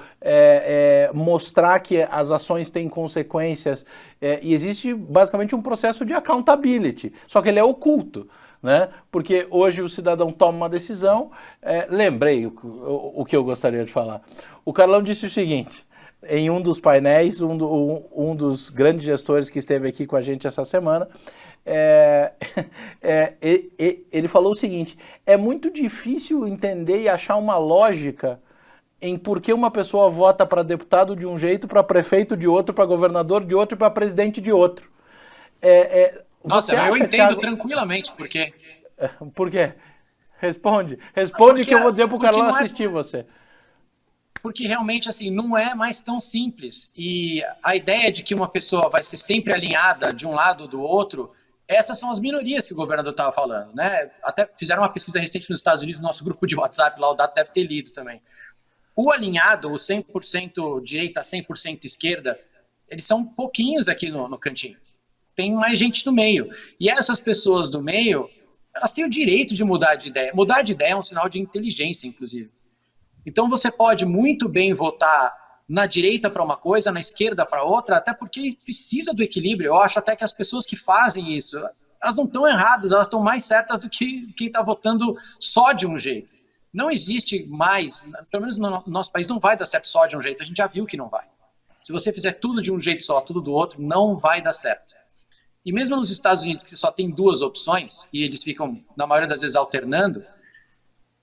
mostrar que as ações têm consequências, e existe basicamente um processo de accountability, só que ele é oculto, né? Porque hoje o cidadão toma uma decisão, lembrei o que eu gostaria de falar. O Carlão disse o seguinte, em um dos painéis, um dos grandes gestores que esteve aqui com a gente essa semana, ele falou o seguinte, é muito difícil entender e achar uma lógica em por que uma pessoa vota para deputado de um jeito, para prefeito de outro, para governador de outro e para presidente de outro. Nossa, eu entendo tranquilamente por quê. Por quê? Responde que eu vou dizer para o Carlão assistir você. Porque realmente, assim, não é mais tão simples. E a ideia de que uma pessoa vai ser sempre alinhada de um lado ou do outro, essas são as minorias que o governador estava falando, né? Até fizeram uma pesquisa recente nos Estados Unidos, no nosso grupo de WhatsApp, lá o Dato deve ter lido também. O alinhado, o 100% direita, 100% esquerda, eles são pouquinhos aqui no cantinho. Tem mais gente no meio. E essas pessoas do meio, elas têm o direito de mudar de ideia. Mudar de ideia é um sinal de inteligência, inclusive. Então você pode muito bem votar na direita para uma coisa, na esquerda para outra, até porque precisa do equilíbrio. Eu acho até que as pessoas que fazem isso, elas não estão erradas, elas estão mais certas do que quem está votando só de um jeito. Não existe mais, pelo menos no nosso país, não vai dar certo só de um jeito, a gente já viu que não vai. Se você fizer tudo de um jeito só, tudo do outro, não vai dar certo. E mesmo nos Estados Unidos, que só tem duas opções, e eles ficam, na maioria das vezes, alternando,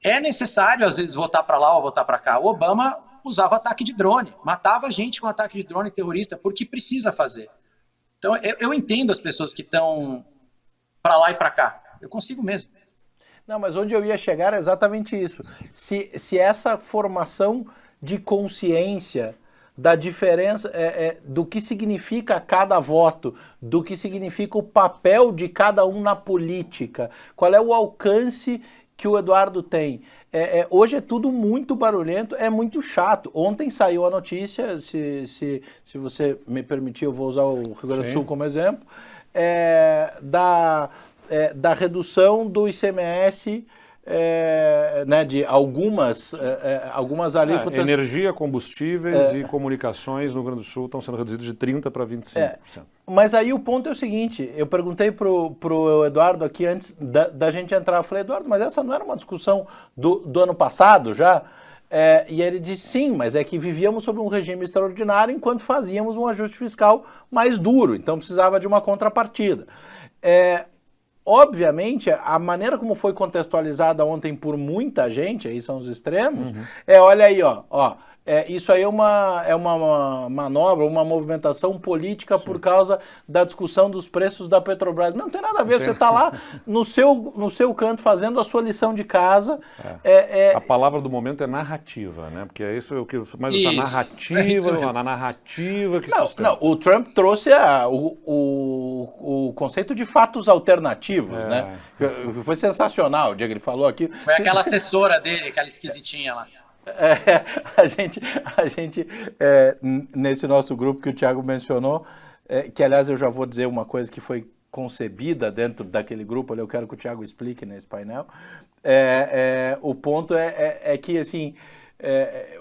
é necessário, às vezes, votar para lá ou votar para cá. O Obama usava ataque de drone, matava gente com ataque de drone terrorista, porque precisa fazer. Então, eu entendo as pessoas que estão para lá e para cá. Eu consigo mesmo. Não, mas onde eu ia chegar é exatamente isso. Se essa formação de consciência da diferença, do que significa cada voto, do que significa o papel de cada um na política, qual é o alcance que o Eduardo tem. Hoje é tudo muito barulhento, é muito chato. Ontem saiu a notícia, se você me permitir, eu vou usar o Rio Grande do Sul como exemplo, da redução do ICMS, né, de algumas alíquotas. Energia, combustíveis e comunicações no Rio Grande do Sul estão sendo reduzidos de 30% para 25%. Mas aí o ponto é o seguinte, eu perguntei pro Eduardo aqui antes da gente entrar, eu falei, Eduardo, mas essa não era uma discussão do ano passado já? E ele disse, sim, mas é que vivíamos sob um regime extraordinário enquanto fazíamos um ajuste fiscal mais duro, então precisava de uma contrapartida. Obviamente, a maneira como foi contextualizada ontem por muita gente, aí são os extremos, olha aí, isso aí é uma manobra, uma movimentação política por causa da discussão dos preços da Petrobras. Não tem nada a ver, você está lá no seu canto fazendo a sua lição de casa. A palavra do momento é narrativa, né? Porque é isso que mais essa narrativa, a narrativa que sustenta. Não, o Trump trouxe o conceito de fatos alternativos, né? Foi sensacional o dia que ele falou aqui. Foi aquela assessora dele, aquela esquisitinha lá. A gente nesse nosso grupo que o Thiago mencionou, que aliás eu já vou dizer uma coisa que foi concebida dentro daquele grupo, eu quero que o Thiago explique nesse painel, o ponto é que assim,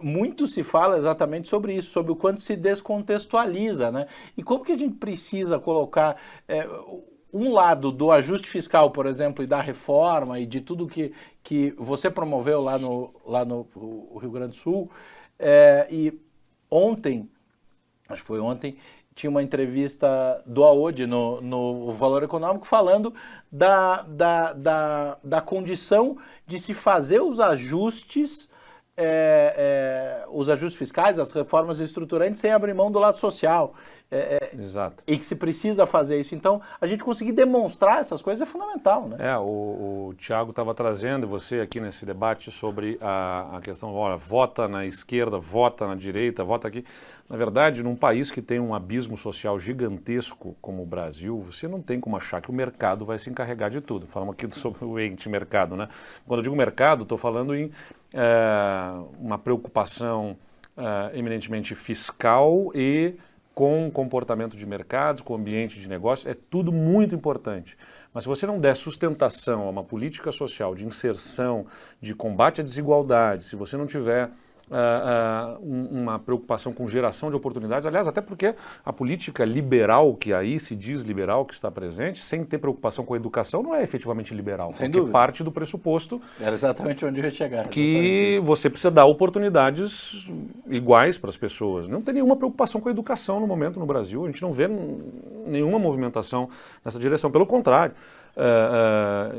muito se fala exatamente sobre isso, sobre o quanto se descontextualiza, né? E como que a gente precisa colocar um lado do ajuste fiscal, por exemplo, e da reforma e de tudo que você promoveu lá no Rio Grande do Sul. E ontem, acho que foi ontem, tinha uma entrevista do Aode no Valor Econômico falando da condição de se fazer os ajustes fiscais, as reformas estruturantes, sem abrir mão do lado social. Exato. E que se precisa fazer isso. Então, a gente conseguir demonstrar essas coisas é fundamental, né? O Thiago estava trazendo, você aqui nesse debate, sobre a questão, olha, vota na esquerda, vota na direita, vota aqui. Na verdade, num país que tem um abismo social gigantesco como o Brasil, você não tem como achar que o mercado vai se encarregar de tudo. Falamos aqui sobre o ente mercado, né? Quando eu digo mercado, estou falando em uma preocupação eminentemente fiscal e com comportamento de mercados, com ambiente de negócio, é tudo muito importante. Mas se você não der sustentação a uma política social de inserção, de combate à desigualdade, se você não tiver uma preocupação com geração de oportunidades, aliás, até porque a política liberal, que aí se diz liberal, que está presente, sem ter preocupação com a educação, não é efetivamente liberal. Sem porque dúvida. Parte do pressuposto Era exatamente onde eu ia chegar. Que você precisa dar oportunidades iguais para as pessoas. Não tem nenhuma preocupação com a educação no momento no Brasil, a gente não vê nenhuma movimentação nessa direção, pelo contrário.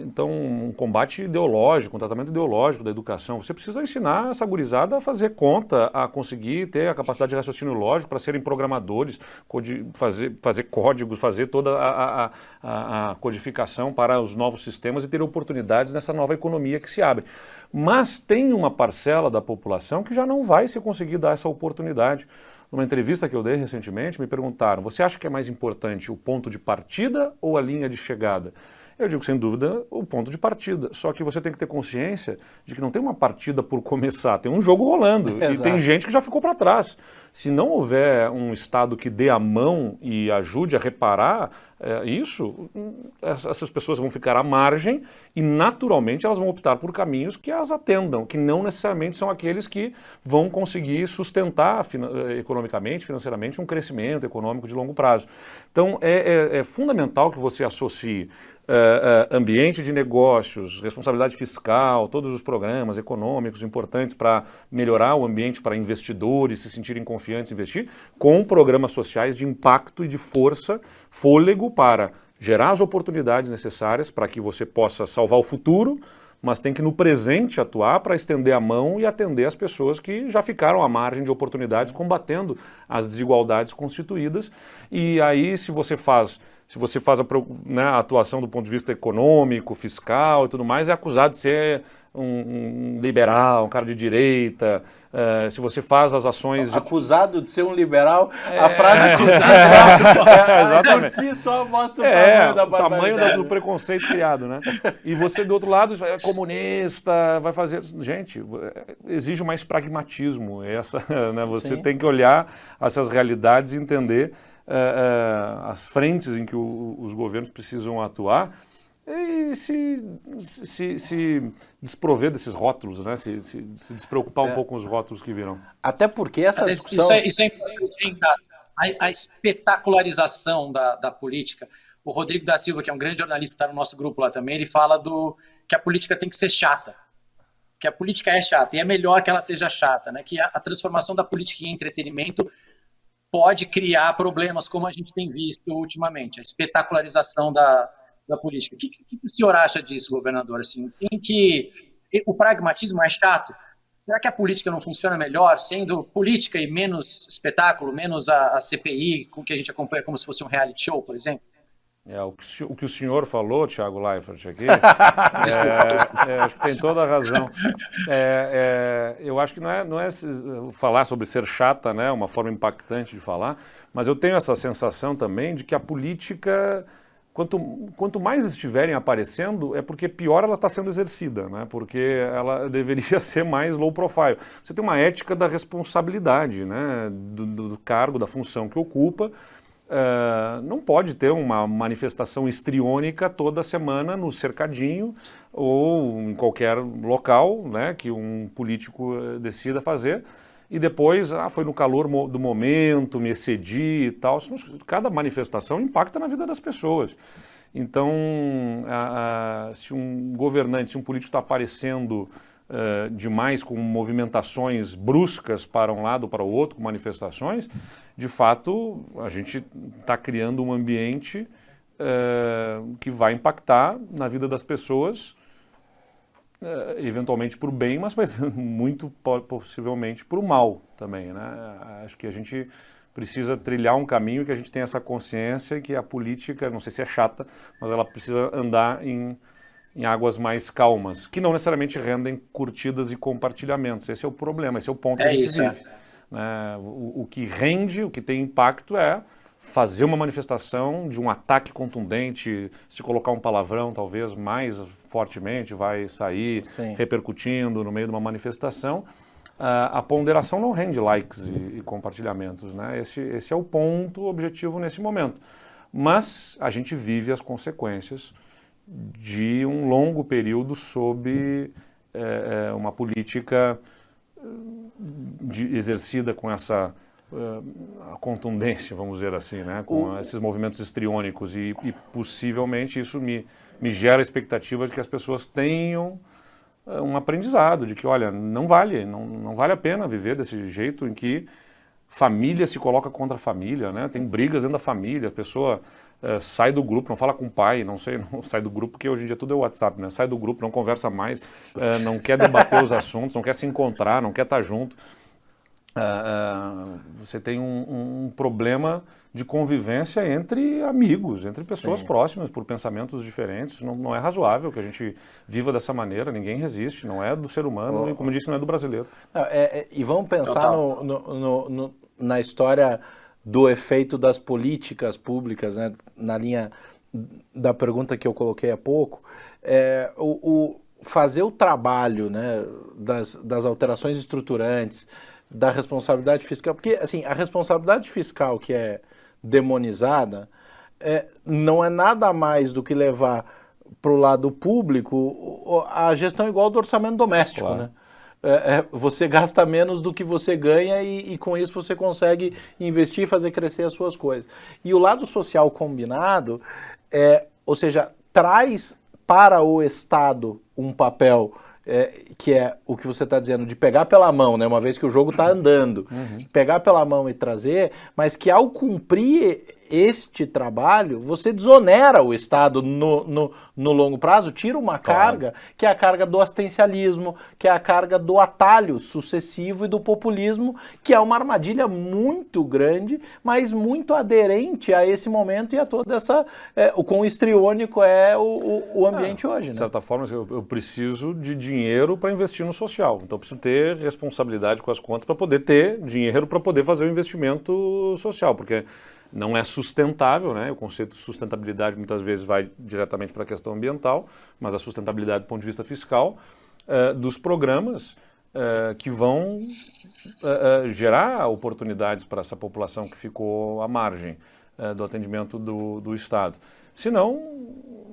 Então, um combate ideológico, um tratamento ideológico da educação. Você precisa ensinar essa gurizada a fazer conta, a conseguir ter a capacidade de raciocínio lógico para serem programadores, fazer códigos, fazer toda a codificação para os novos sistemas e ter oportunidades nessa nova economia que se abre. Mas tem uma parcela da população que já não vai se conseguir dar essa oportunidade. Numa entrevista que eu dei recentemente, me perguntaram, você acha que é mais importante o ponto de partida ou a linha de chegada? Eu digo, sem dúvida, o ponto de partida. Só que você tem que ter consciência de que não tem uma partida por começar, tem um jogo rolando. Exato. E tem gente que já ficou para trás. Se não houver um Estado que dê a mão e ajude a reparar isso, essas pessoas vão ficar à margem e, naturalmente, elas vão optar por caminhos que as atendam, que não necessariamente são aqueles que vão conseguir sustentar economicamente, financeiramente, um crescimento econômico de longo prazo. Então, é fundamental que você associe ambiente de negócios, responsabilidade fiscal, todos os programas econômicos importantes para melhorar o ambiente para investidores se sentirem confiantes em investir, com programas sociais de impacto e de força, fôlego para gerar as oportunidades necessárias para que você possa salvar o futuro, mas tem que no presente atuar para estender a mão e atender as pessoas que já ficaram à margem de oportunidades, combatendo as desigualdades constituídas. E aí, se você faz a atuação do ponto de vista econômico, fiscal e tudo mais, é acusado de ser um liberal, um cara de direita. Se você faz as ações... Acusado de ser um liberal, a frase acusado por si só mostra o tamanho do preconceito criado, né? E você, do outro lado, é comunista, vai fazer... Gente, exige mais pragmatismo. Né? Você tem que olhar essas realidades e entender as frentes em que os governos precisam atuar. e se desprover desses rótulos, né? Se despreocupar um pouco com os rótulos que virão. Até porque essa discussão... Isso é importante, hein, Tato? A espetacularização da política. O Rodrigo da Silva, que é um grande jornalista, está no nosso grupo lá também, ele fala que a política tem que ser chata. Que a política é chata, e é melhor que ela seja chata, né? Que a transformação da política em entretenimento pode criar problemas, como a gente tem visto ultimamente, a espetacularização da política. O que o senhor acha disso, governador? Assim, o pragmatismo é chato? Será que a política não funciona melhor sendo política e menos espetáculo, menos a CPI, com que a gente acompanha como se fosse um reality show, por exemplo? O que o senhor falou, Thiago Leifert, aqui, acho que tem toda a razão. Eu acho que não é falar sobre ser chata, né, uma forma impactante de falar, mas eu tenho essa sensação também de que a política, quanto mais estiverem aparecendo, é porque pior ela está sendo exercida, né, porque ela deveria ser mais low profile. Você tem uma ética da responsabilidade, né, do cargo, da função que ocupa. Não pode ter uma manifestação histriônica toda semana no cercadinho ou em qualquer local, né, que um político decida fazer e depois, foi no calor do momento, me excedi e tal. Cada manifestação impacta na vida das pessoas. Então, se um governante, se um político está aparecendo demais com movimentações bruscas para um lado ou para o outro, com manifestações, de fato a gente está criando um ambiente que vai impactar na vida das pessoas, eventualmente para o bem, mas muito possivelmente para o mal também, né? Acho que a gente precisa trilhar um caminho que a gente tenha essa consciência que a política, não sei se é chata, mas ela precisa andar em águas mais calmas, que não necessariamente rendem curtidas e compartilhamentos. Esse é o problema, esse é o ponto que a gente vive. Né? O que rende, o que tem impacto é fazer uma manifestação de um ataque contundente, se colocar um palavrão talvez mais fortemente, vai sair repercutindo no meio de uma manifestação. A ponderação não rende likes e compartilhamentos. Né? Esse é o ponto objetivo nesse momento. Mas a gente vive as consequências de um longo período sob uma política exercida com essa contundência, vamos dizer assim, né? Com esses movimentos histriônicos e possivelmente isso me gera a expectativa de que as pessoas tenham um aprendizado, de que, olha, não vale a pena viver desse jeito em que família se coloca contra família, né? Tem brigas dentro da família, a pessoa sai do grupo, não fala com o pai, não sai do grupo, porque hoje em dia tudo é WhatsApp, né? Sai do grupo, não conversa mais, não quer debater os assuntos, não quer se encontrar, não quer estar junto. Você tem um problema de convivência entre amigos, entre pessoas próximas, por pensamentos diferentes. Não é razoável que a gente viva dessa maneira, ninguém resiste, não é do ser humano e, como eu disse, não é do brasileiro. E vamos pensar na história do efeito das políticas públicas, né? Na linha da pergunta que eu coloquei há pouco, fazer o trabalho, né, das alterações estruturantes, da responsabilidade fiscal, porque assim, a responsabilidade fiscal que é demonizada não é nada mais do que levar para o lado público a gestão igual do orçamento doméstico, claro. Né? Você gasta menos do que você ganha e com isso você consegue investir e fazer crescer as suas coisas. E o lado social combinado, ou seja, traz para o Estado um papel que é o que você está dizendo, de pegar pela mão, né, uma vez que o jogo está andando, pegar pela mão e trazer, mas que ao cumprir este trabalho, você desonera o Estado no longo prazo, tira uma carga, que é a carga do assistencialismo, que é a carga do atalho sucessivo e do populismo, que é uma armadilha muito grande, mas muito aderente a esse momento e a toda essa... o quão histriônico é o ambiente hoje. Né? De certa forma, eu preciso de dinheiro para investir no social, então eu preciso ter responsabilidade com as contas para poder ter dinheiro para poder fazer o investimento social, porque... não é sustentável, né? O conceito de sustentabilidade muitas vezes vai diretamente para a questão ambiental, mas a sustentabilidade do ponto de vista fiscal dos programas que vão gerar oportunidades para essa população que ficou à margem do atendimento do Estado. Senão,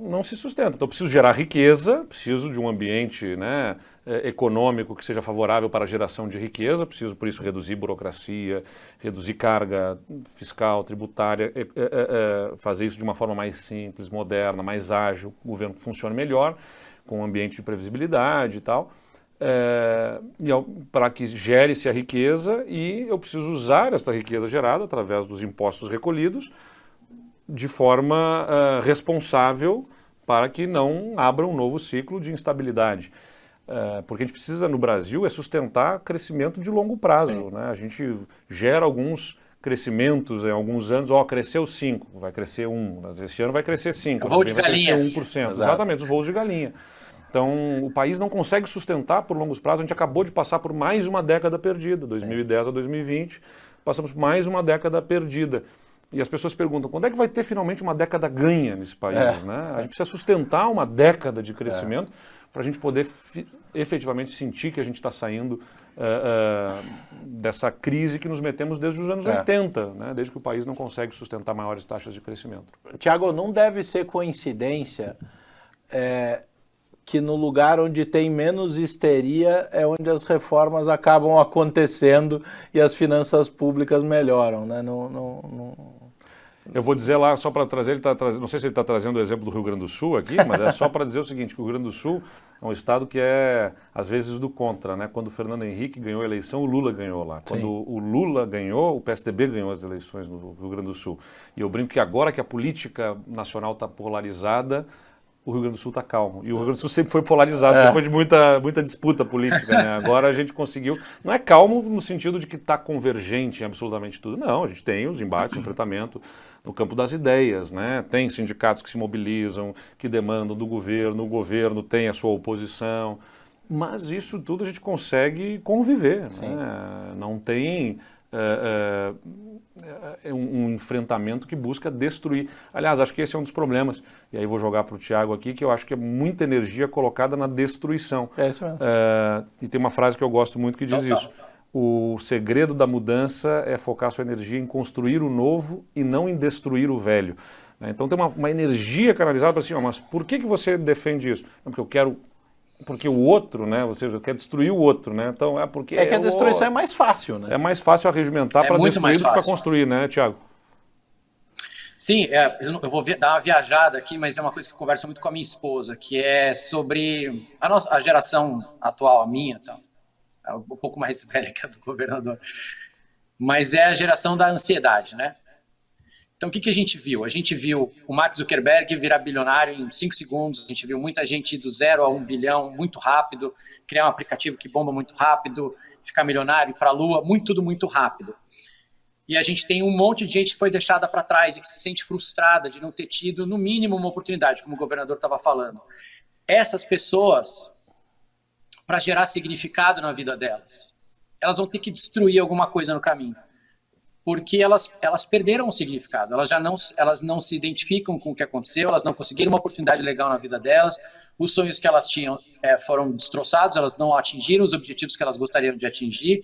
não se sustenta. Então, eu preciso gerar riqueza, preciso de um ambiente, né, econômico que seja favorável para a geração de riqueza, preciso, por isso, reduzir burocracia, reduzir carga fiscal, tributária, fazer isso de uma forma mais simples, moderna, mais ágil, o governo funcione melhor, com um ambiente de previsibilidade e tal, para que gere-se a riqueza, e eu preciso usar essa riqueza gerada através dos impostos recolhidos de forma responsável, para que não abra um novo ciclo de instabilidade. Porque a gente precisa, no Brasil, sustentar crescimento de longo prazo, né? A gente gera alguns crescimentos em alguns anos, cresceu 5, vai crescer 1, esse ano vai crescer 5, voo de galinha. Vai crescer 1%, exatamente, os voos de galinha. Então, o país não consegue sustentar por longos prazos. A gente acabou de passar por mais uma década perdida, 2010 a 2020, passamos por mais uma década perdida. E as pessoas perguntam, quando é que vai ter finalmente uma década ganha nesse país? Né? A gente precisa sustentar uma década de crescimento para a gente poder efetivamente sentir que a gente está saindo dessa crise que nos metemos desde os anos 80, né? Desde que o país não consegue sustentar maiores taxas de crescimento. Tiago, não deve ser coincidência que no lugar onde tem menos histeria é onde as reformas acabam acontecendo e as finanças públicas melhoram, né? Eu vou dizer lá, só para trazer, não sei se ele está trazendo o exemplo do Rio Grande do Sul aqui, mas é só para dizer o seguinte, que o Rio Grande do Sul é um estado que é, às vezes, do contra, né? Quando o Fernando Henrique ganhou a eleição, o Lula ganhou lá. Quando o Lula ganhou, o PSDB ganhou as eleições no Rio Grande do Sul. E eu brinco que agora que a política nacional está polarizada, o Rio Grande do Sul está calmo. E o Rio Grande do Sul sempre foi polarizado, sempre foi de muita disputa política, né? Agora a gente conseguiu... Não é calmo no sentido de que está convergente em absolutamente tudo. Não, a gente tem os embates, o enfrentamento no campo das ideias, né? Tem sindicatos que se mobilizam, que demandam do governo, o governo tem a sua oposição. Mas isso tudo a gente consegue conviver, né? Não tem... um enfrentamento que busca destruir. Aliás, acho que esse é um dos problemas, e aí vou jogar para o Tiago aqui, que eu acho que é muita energia colocada na destruição. É isso mesmo. E tem uma frase que eu gosto muito que diz isso. O segredo da mudança é focar sua energia em construir o novo e não em destruir o velho. Então tem uma energia canalizada para assim, mas por que você defende isso? Porque eu quero... Porque o outro, né? Ou seja, quer destruir o outro, né? Então porque que a destruição é mais fácil, né? É mais fácil arregimentar para destruir do que para construir, né, Tiago? Sim, eu vou dar uma viajada aqui, mas é uma coisa que eu converso muito com a minha esposa, que é sobre a geração atual, a minha, então, é um pouco mais velha que a do governador, mas é a geração da ansiedade, né? Então, o que a gente viu? A gente viu o Mark Zuckerberg virar bilionário em 5 segundos, a gente viu muita gente ir do 0 a 1 bilhão muito rápido, criar um aplicativo que bomba muito rápido, ficar milionário, ir para a lua, tudo muito rápido. E a gente tem um monte de gente que foi deixada para trás e que se sente frustrada de não ter tido, no mínimo, uma oportunidade, como o governador estava falando. Essas pessoas, para gerar significado na vida delas, elas vão ter que destruir alguma coisa no caminho. Porque elas perderam o significado, elas não se identificam com o que aconteceu, elas não conseguiram uma oportunidade legal na vida delas, os sonhos que elas tinham foram destroçados, elas não atingiram os objetivos que elas gostariam de atingir,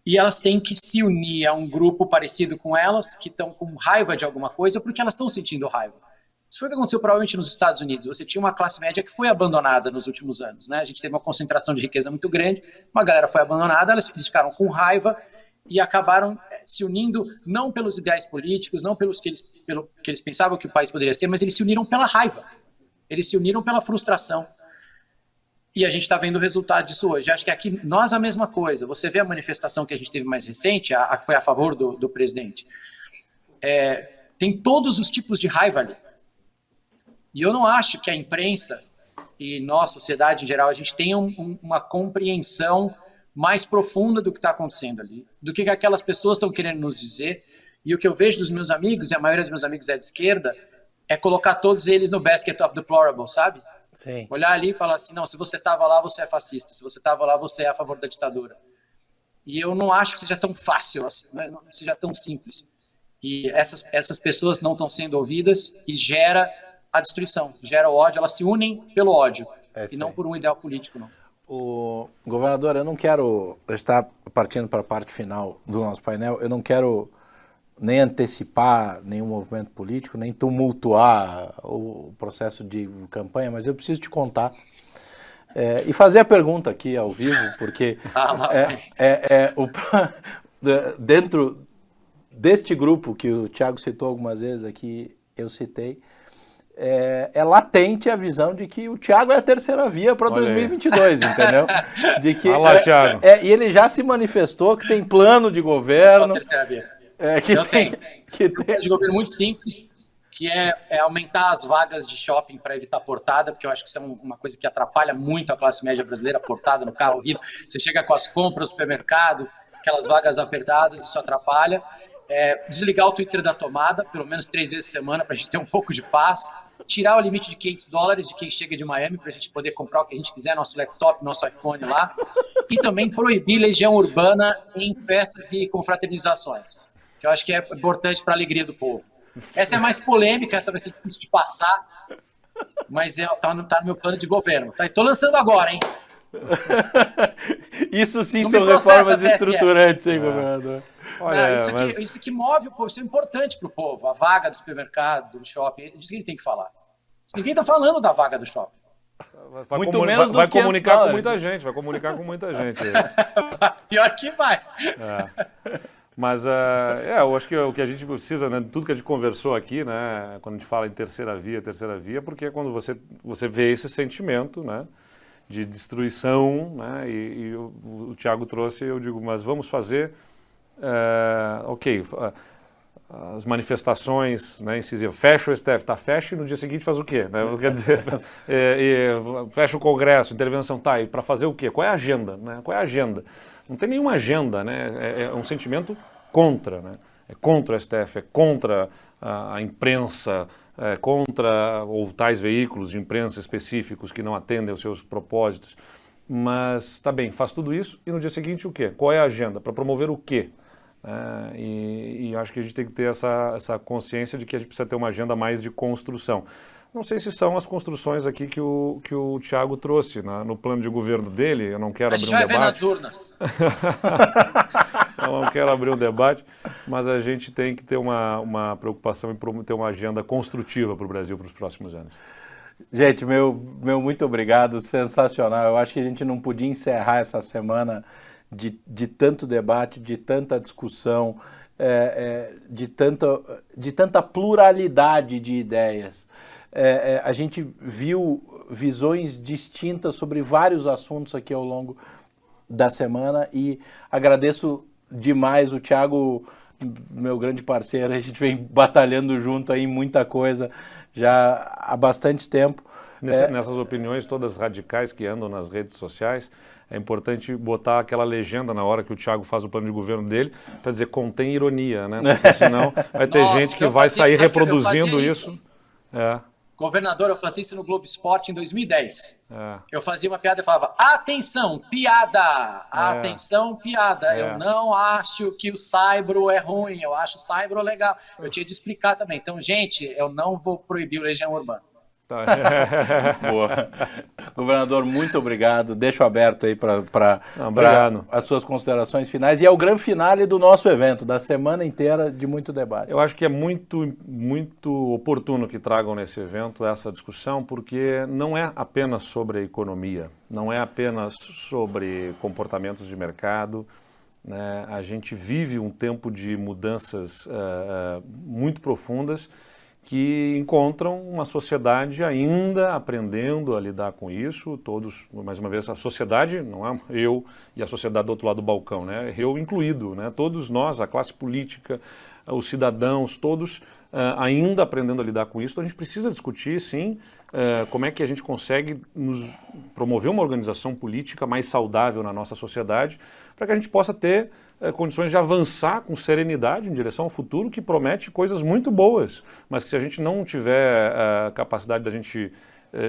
e elas têm que se unir a um grupo parecido com elas, que estão com raiva de alguma coisa, porque elas estão sentindo raiva. Isso foi o que aconteceu provavelmente nos Estados Unidos. Você tinha uma classe média que foi abandonada nos últimos anos, né? A gente teve uma concentração de riqueza muito grande, uma galera foi abandonada, eles ficaram com raiva, e acabaram se unindo não pelos ideais políticos, não pelo que eles pensavam que o país poderia ser, mas eles se uniram pela raiva, eles se uniram pela frustração. E a gente está vendo o resultado disso hoje. Acho que aqui nós a mesma coisa. Você vê a manifestação que a gente teve mais recente, a que foi a favor do presidente. Tem todos os tipos de raiva ali. E eu não acho que a imprensa e nós, sociedade em geral, a gente tenha uma compreensão mais profunda do que está acontecendo ali, do que aquelas pessoas estão querendo nos dizer. E o que eu vejo dos meus amigos, e a maioria dos meus amigos é de esquerda, é colocar todos eles no basket of deplorable, sabe? Sim. Olhar ali e falar assim, não, se você estava lá, você é fascista, se você estava lá, você é a favor da ditadura. E eu não acho que seja tão fácil, assim, não seja tão simples. E essas pessoas não estão sendo ouvidas e gera a destruição, gera o ódio, elas se unem pelo ódio, e não por um ideal político, não. Governador, eu não quero estar partindo para a parte final do nosso painel, eu não quero nem antecipar nenhum movimento político, nem tumultuar o processo de campanha, mas eu preciso te contar e fazer a pergunta aqui ao vivo, porque dentro deste grupo que o Thiago citou algumas vezes aqui, eu citei, é latente a visão de que o Thiago é a terceira via para 2022, entendeu? De que, Thiago. E ele já se manifestou que tem plano de governo. Só a terceira via. Eu tenho um plano de governo muito simples, que é aumentar as vagas de shopping para evitar portada, porque eu acho que isso é uma coisa que atrapalha muito a classe média brasileira, portada no carro, horrível. Você chega com as compras no supermercado, aquelas vagas apertadas, isso atrapalha. Desligar o Twitter da tomada, pelo menos 3 vezes por semana, para a gente ter um pouco de paz. Tirar o limite de $500 de quem chega de Miami, para a gente poder comprar o que a gente quiser, nosso laptop, nosso iPhone lá. E também proibir legião urbana em festas e confraternizações, que eu acho que é importante para a alegria do povo. Essa é mais polêmica, essa vai ser difícil de passar, mas tá no meu plano de governo. Estou lançando agora, hein? Isso sim são reformas estruturantes, hein, governador? Olha, isso que move o povo, isso é importante para o povo. A vaga do supermercado, do shopping, diz que ele tem que falar. Ninguém está falando da vaga do shopping. Vai comunicar com muita gente, vai comunicar com muita gente. Pior que vai. Mas eu acho que o que a gente precisa, né, tudo que a gente conversou aqui, né, quando a gente fala em terceira via, porque é quando você vê esse sentimento, né, de destruição, né, e o Thiago trouxe, eu digo, mas vamos fazer, as manifestações, né, incisivas, fecha o STF, fecha e no dia seguinte faz o quê? Né? Quer dizer, fecha o Congresso, intervenção, e para fazer o quê? Qual é a agenda? Né? Qual é a agenda? Não tem nenhuma agenda, né? É um sentimento contra, né? É contra o STF, é contra a imprensa, é contra ou tais veículos de imprensa específicos que não atendem aos seus propósitos. Mas, tá bem, faz tudo isso e no dia seguinte o quê? Qual é a agenda? Para promover o quê? E acho que a gente tem que ter essa consciência de que a gente precisa ter uma agenda mais de construção. Não sei se são as construções aqui que o Thiago trouxe no plano de governo dele, eu não quero abrir um debate. A gente vai ver nas urnas. Eu não quero abrir um debate, mas a gente tem que ter uma preocupação em ter uma agenda construtiva para o Brasil para os próximos anos. Gente, meu muito obrigado, sensacional. Eu acho que a gente não podia encerrar essa semana de tanto debate, de tanta discussão, de tanta pluralidade de ideias. A gente viu visões distintas sobre vários assuntos aqui ao longo da semana e agradeço demais o Thiago, meu grande parceiro, a gente vem batalhando junto aí em muita coisa já há bastante tempo. Nessas opiniões todas radicais que andam nas redes sociais, é importante botar aquela legenda na hora que o Thiago faz o plano de governo dele, para dizer contém ironia, né? Porque senão vai ter gente que vai sair reproduzindo isso. Governador, eu fazia isso no Globo Esporte em 2010. Eu fazia uma piada e falava, atenção, piada! Atenção, piada! Eu não acho que o Saibro é ruim, eu acho o Saibro legal. Eu tinha de explicar também. Então, gente, eu não vou proibir o Legião Urbana. Boa. Governador, muito obrigado. Deixo aberto aí para as suas considerações finais. E é o grande finale do nosso evento, da semana inteira de muito debate. Eu acho que é muito, muito oportuno que tragam nesse evento essa discussão, porque não é apenas sobre a economia, não é apenas sobre comportamentos de mercado, né? A gente vive um tempo de mudanças muito profundas que encontram uma sociedade ainda aprendendo a lidar com isso, todos, mais uma vez, a sociedade, não é eu e a sociedade do outro lado do balcão, né? Eu incluído, né? Todos nós, a classe política, os cidadãos, todos ainda aprendendo a lidar com isso. Então a gente precisa discutir, sim, como é que a gente consegue promover uma organização política mais saudável na nossa sociedade, para que a gente possa ter condições de avançar com serenidade em direção ao futuro, que promete coisas muito boas, mas que se a gente não tiver a capacidade da gente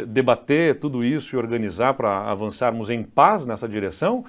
debater tudo isso e organizar para avançarmos em paz nessa direção,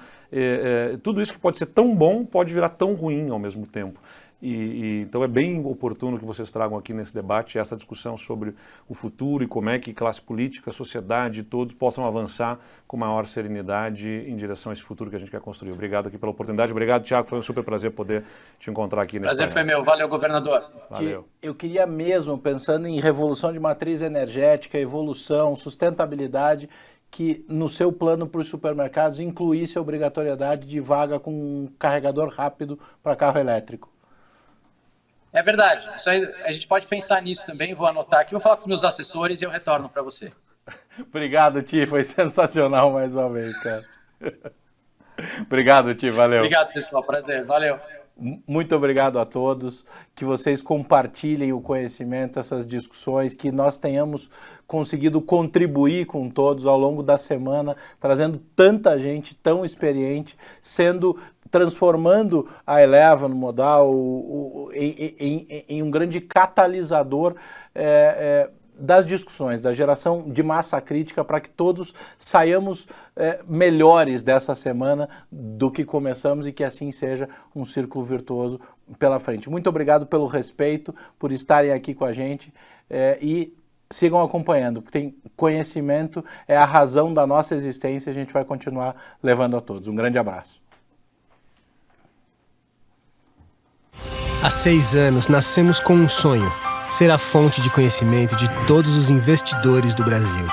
tudo isso que pode ser tão bom pode virar tão ruim ao mesmo tempo. Então é bem oportuno que vocês tragam aqui nesse debate essa discussão sobre o futuro e como é que classe política, sociedade, todos possam avançar com maior serenidade em direção a esse futuro que a gente quer construir. Obrigado aqui pela oportunidade. Obrigado, Thiago. Foi um super prazer poder te encontrar aqui nesse Prazer foi meu. Valeu, governador. Valeu. Eu queria mesmo, pensando em revolução de matriz energética, evolução, sustentabilidade, que no seu plano para os supermercados incluísse a obrigatoriedade de vaga com um carregador rápido para carro elétrico. É verdade. Isso aí, a gente pode pensar nisso também. Vou anotar aqui, vou falar com os meus assessores e eu retorno para você. Obrigado, Ti. Foi sensacional mais uma vez, cara. Obrigado, Ti. Valeu. Obrigado, pessoal. Prazer. Valeu. Muito obrigado a todos, que vocês compartilhem o conhecimento, essas discussões, que nós tenhamos conseguido contribuir com todos ao longo da semana, trazendo tanta gente tão experiente, transformando a Eleven no Modal em um grande catalisador das discussões, da geração de massa crítica, para que todos saiamos melhores dessa semana do que começamos e que assim seja um círculo virtuoso pela frente. Muito obrigado pelo respeito, por estarem aqui com a gente e sigam acompanhando, porque tem conhecimento, é a razão da nossa existência e a gente vai continuar levando a todos. Um grande abraço. Há 6 anos nascemos com um sonho: ser a fonte de conhecimento de todos os investidores do Brasil.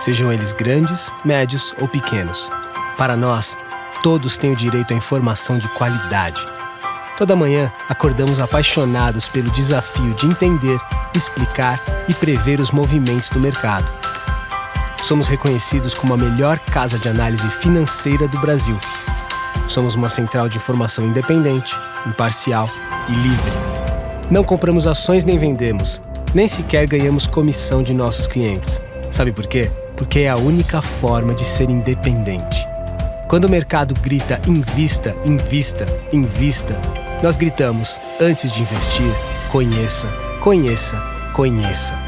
Sejam eles grandes, médios ou pequenos. Para nós, todos têm o direito à informação de qualidade. Toda manhã, acordamos apaixonados pelo desafio de entender, explicar e prever os movimentos do mercado. Somos reconhecidos como a melhor casa de análise financeira do Brasil. Somos uma central de informação independente, imparcial e livre. Não compramos ações nem vendemos, nem sequer ganhamos comissão de nossos clientes. Sabe por quê? Porque é a única forma de ser independente. Quando o mercado grita invista, invista, invista, nós gritamos, antes de investir, conheça, conheça, conheça.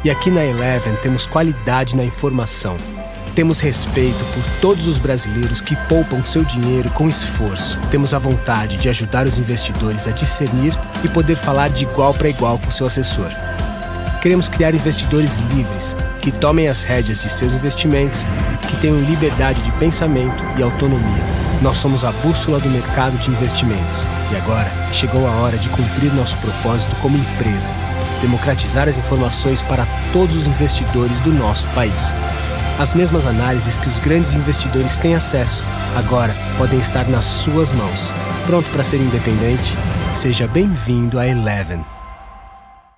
E aqui na Eleven temos qualidade na informação. Temos respeito por todos os brasileiros que poupam seu dinheiro com esforço. Temos a vontade de ajudar os investidores a discernir e poder falar de igual para igual com seu assessor. Queremos criar investidores livres, que tomem as rédeas de seus investimentos, que tenham liberdade de pensamento e autonomia. Nós somos a bússola do mercado de investimentos. E agora chegou a hora de cumprir nosso propósito como empresa: democratizar as informações para todos os investidores do nosso país. As mesmas análises que os grandes investidores têm acesso, agora podem estar nas suas mãos. Pronto para ser independente? Seja bem-vindo à Eleven.